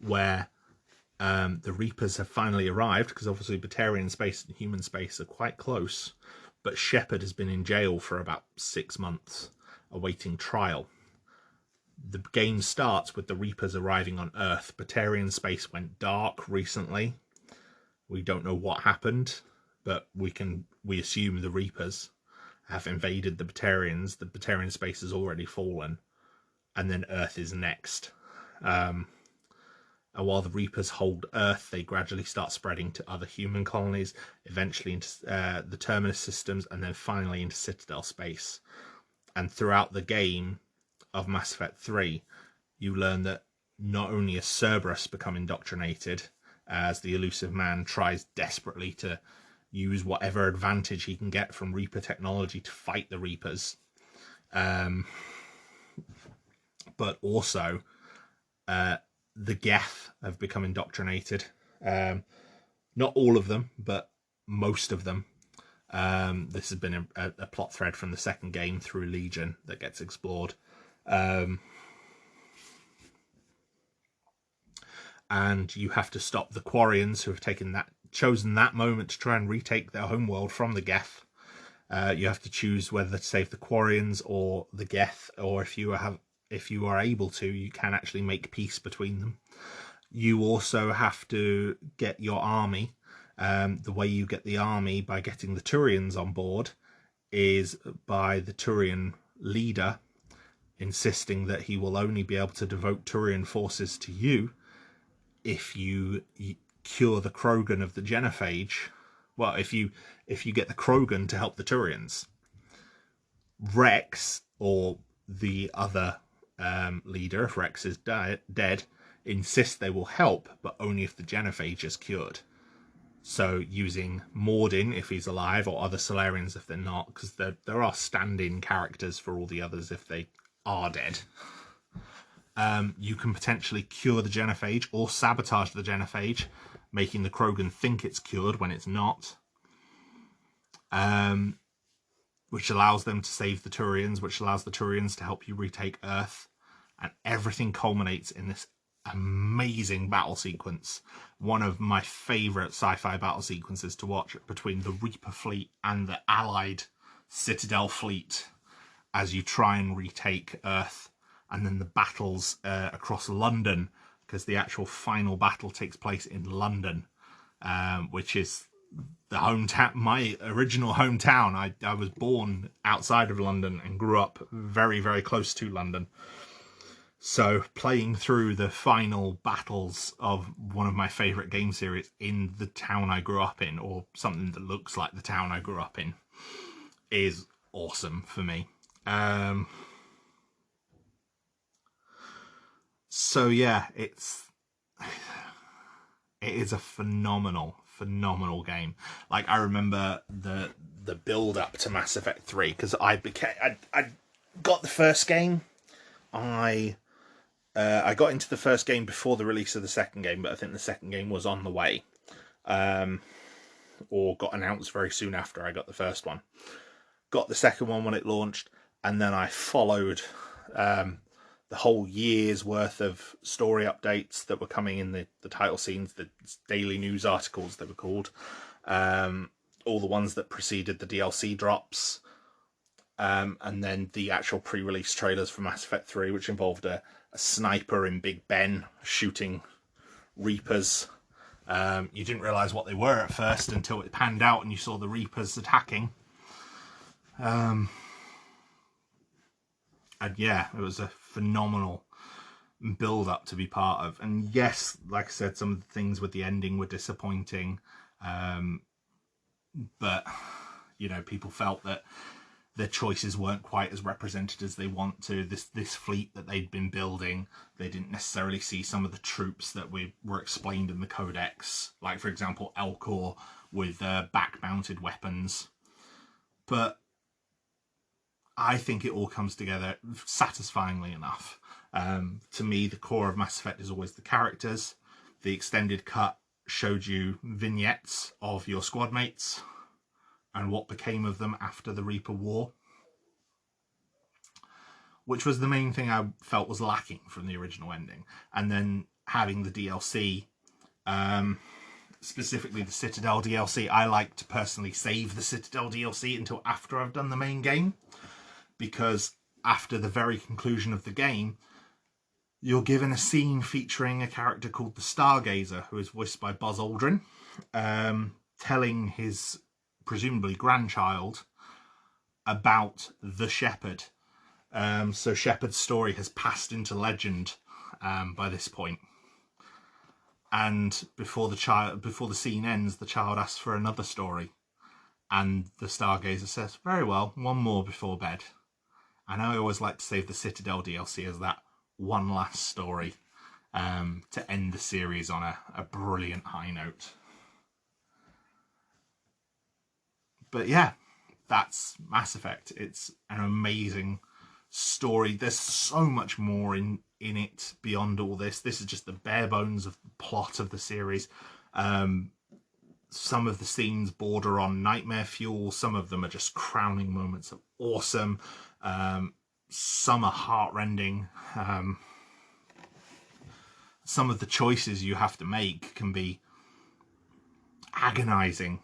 where the Reapers have finally arrived, because obviously Batarian space and human space are quite close, but Shepard has been in jail for about 6 months, awaiting trial. The game starts with the Reapers arriving on Earth. Batarian space went dark recently. We don't know what happened, but we assume the Reapers have invaded the Batarians. The Batarian space has already fallen, and then Earth is next. And while the Reapers hold Earth, they gradually start spreading to other human colonies, eventually into the Terminus systems, and then finally into Citadel space. And throughout the game of Mass Effect 3, you learn that not only has Cerberus become indoctrinated, as the elusive man tries desperately to use whatever advantage he can get from Reaper technology to fight the Reapers, but also the Geth have become indoctrinated. Not all of them, but most of them. This has been a plot thread from the second game through Legion that gets explored. And you have to stop the Quarians, who have chosen that moment to try and retake their homeworld from the Geth. You have to choose whether to save the Quarians or the Geth, or if you are able to, you can actually make peace between them. You also have to get your army. The way you get the army by getting the Turians on board is by the Turian leader insisting that he will only be able to devote Turian forces to you if you cure the Krogan of the genophage. Well, if you get the Krogan to help the Turians. Rex, or the other leader, if Rex is dead, insists they will help, but only if the genophage is cured. So using Mordin if he's alive, or other Solarians if they're not, because there are stand-in characters for all the others if they are dead. You can potentially cure the genophage or sabotage the genophage, making the Krogan think it's cured when it's not. Which allows them to save the Turians, which allows the Turians to help you retake Earth. And everything culminates in this amazing battle sequence. One of my favourite sci-fi battle sequences to watch, between the Reaper fleet and the Allied Citadel fleet, as you try and retake Earth. And then the battles across London, because the actual final battle takes place in London, which is the hometown, my original hometown. I was born outside of London and grew up very, very close to London. So playing through the final battles of one of my favourite game series in the town I grew up in, or something that looks like the town I grew up in, is awesome for me. So yeah, it is a phenomenal game. Like, I remember the build up to Mass Effect 3, because I got the first game. I got into the first game before the release of the second game, but I think the second game was on the way, or got announced very soon after I got the first one. Got the second one when it launched, and then I followed the whole year's worth of story updates that were coming in the title scenes, the daily news articles they were called, all the ones that preceded the DLC drops, and then the actual pre-release trailers for Mass Effect 3, which involved a sniper in Big Ben shooting Reapers. You didn't realise what they were at first until it panned out and you saw the Reapers attacking. And yeah, it was a phenomenal build up to be part of. And yes, like I said, some of the things with the ending were disappointing. But, you know, people felt that their choices weren't quite as represented as they want to. This fleet that they'd been building, they didn't necessarily see some of the troops that were explained in the Codex. Like, for example, Elcor with back-mounted weapons. But I think it all comes together satisfyingly enough. To me, the core of Mass Effect is always the characters. The extended cut showed you vignettes of your squad mates and what became of them after the Reaper War, which was the main thing I felt was lacking from the original ending. And then having the DLC, specifically the Citadel DLC, I like to personally save the Citadel DLC until after I've done the main game, because after the very conclusion of the game, you're given a scene featuring a character called the Stargazer, who is voiced by Buzz Aldrin, telling his presumably grandchild about the Shepherd. So Shepard's story has passed into legend by this point. And before the scene ends, the child asks for another story. And the Stargazer says, very well, one more before bed. And I always like to save the Citadel DLC as that one last story to end the series on a brilliant high note. But yeah, that's Mass Effect. It's an amazing story. There's so much more in it beyond all this. This is just the bare bones of the plot of the series. Some of the scenes border on nightmare fuel. Some of them are just crowning moments of awesome. Some are heartrending. Some of the choices you have to make can be agonizing.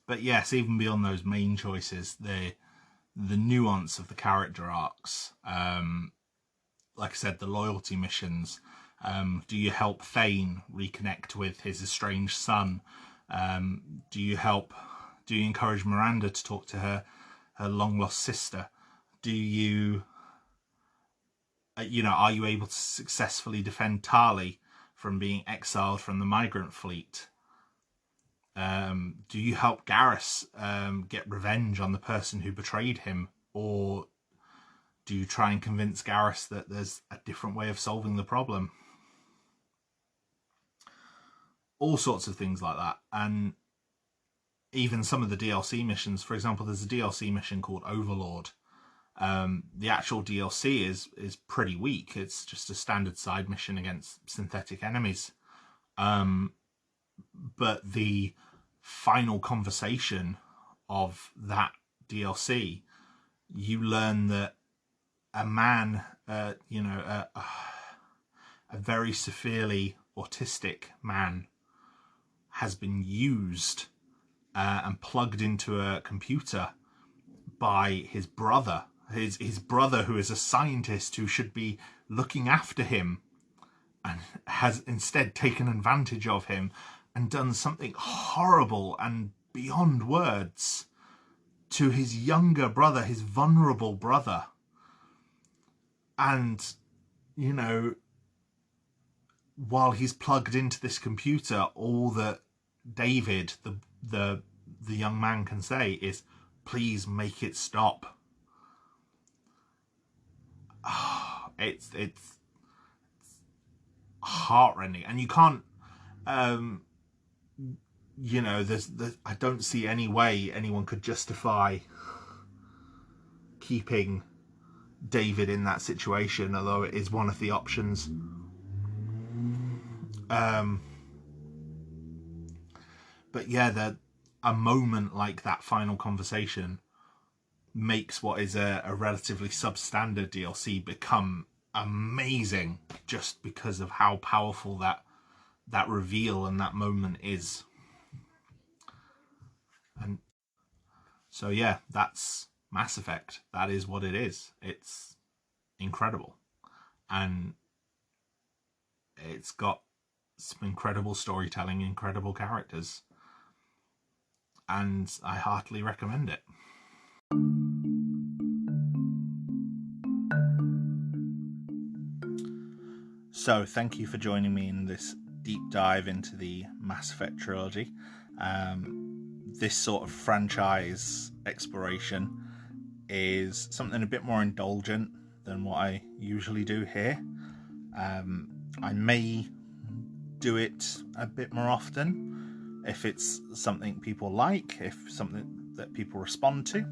But yes, even beyond those main choices, the nuance of the character arcs, like I said, the loyalty missions. Do you help Thane reconnect with his estranged son? Do you encourage Miranda to talk to her long lost sister? Do you, are you able to successfully defend Tali from being exiled from the migrant fleet? Do you help Garrus get revenge on the person who betrayed him? Or do you try and convince Garrus that there's a different way of solving the problem? All sorts of things like that. And even some of the DLC missions, for example, there's a DLC mission called Overlord. The actual DLC is pretty weak. It's just a standard side mission against synthetic enemies. But the final conversation of that DLC, you learn that a man, a very severely autistic man, has been used and plugged into a computer by his brother. His brother, who is a scientist who should be looking after him, and has instead taken advantage of him and done something horrible and beyond words to his younger brother, his vulnerable brother. And, while he's plugged into this computer, all that David, the young man, can say is, please make it stop. It's heartrending. And you can't, I don't see any way anyone could justify keeping David in that situation, although it is one of the options. But yeah, a moment like that final conversation makes what is a relatively substandard DLC become amazing, just because of how powerful that reveal and that moment is. And so yeah, that's Mass Effect. That is what it is. It's incredible, and it's got some incredible storytelling, incredible characters, and I heartily recommend it. So thank you for joining me in this deep dive into the Mass Effect trilogy. This sort of franchise exploration is something a bit more indulgent than what I usually do here. I may do it a bit more often if it's something people like, if something that people respond to,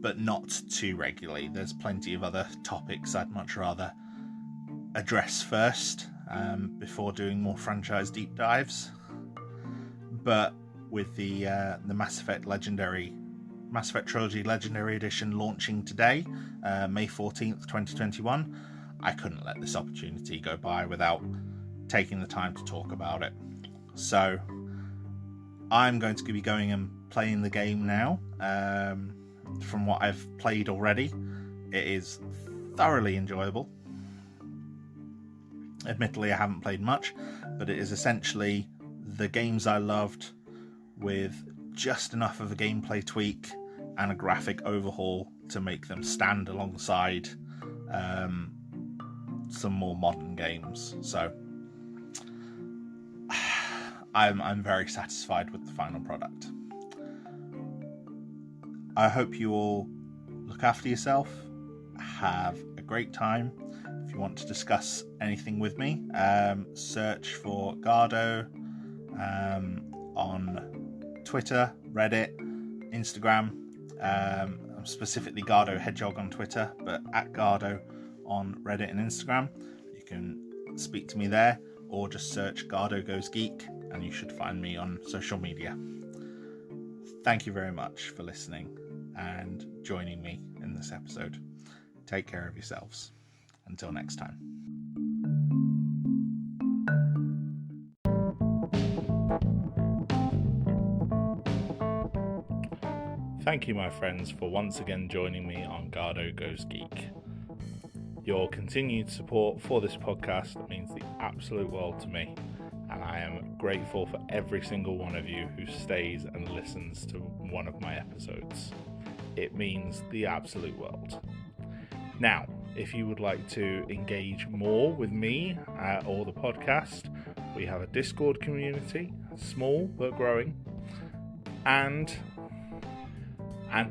but not too regularly. There's plenty of other topics I'd much rather address first before doing more franchise deep dives. But with the Mass Effect Trilogy Legendary Edition launching today, May 14th, 2021, I couldn't let this opportunity go by without taking the time to talk about it. So I'm going to be going and playing the game now. From what I've played already, it is thoroughly enjoyable. Admittedly, I haven't played much, but it is essentially the games I loved with just enough of a gameplay tweak and a graphic overhaul to make them stand alongside some more modern games. So I'm very satisfied with the final product. I hope you all look after yourself, have a great time. If you want to discuss anything with me, search for Garhdo on Twitter, Reddit, Instagram. I'm specifically Garhdo Hedgehog on Twitter, but at Garhdo on Reddit and Instagram. You can speak to me there, or just search Garhdo Goes Geek and you should find me on social media. Thank you very much for listening and joining me in this episode. Take care of yourselves. Until next time. Thank you, my friends, for once again joining me on Garhdo Goes Geek. Your continued support for this podcast means the absolute world to me, and I am grateful for every single one of you who stays and listens to one of my episodes. It means the absolute world. Now, if you would like to engage more with me or the podcast, we have a Discord community, small but growing, and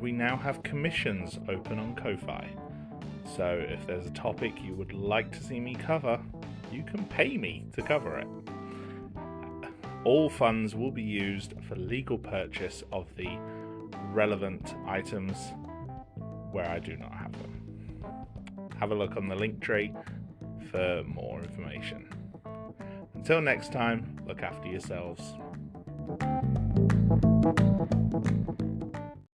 we now have commissions open on Ko-Fi. So if there's a topic you would like to see me cover, you can pay me to cover it. All funds will be used for legal purchase of the relevant items where I do not have them. Have a look on the link tree for more information. Until next time, look after yourselves.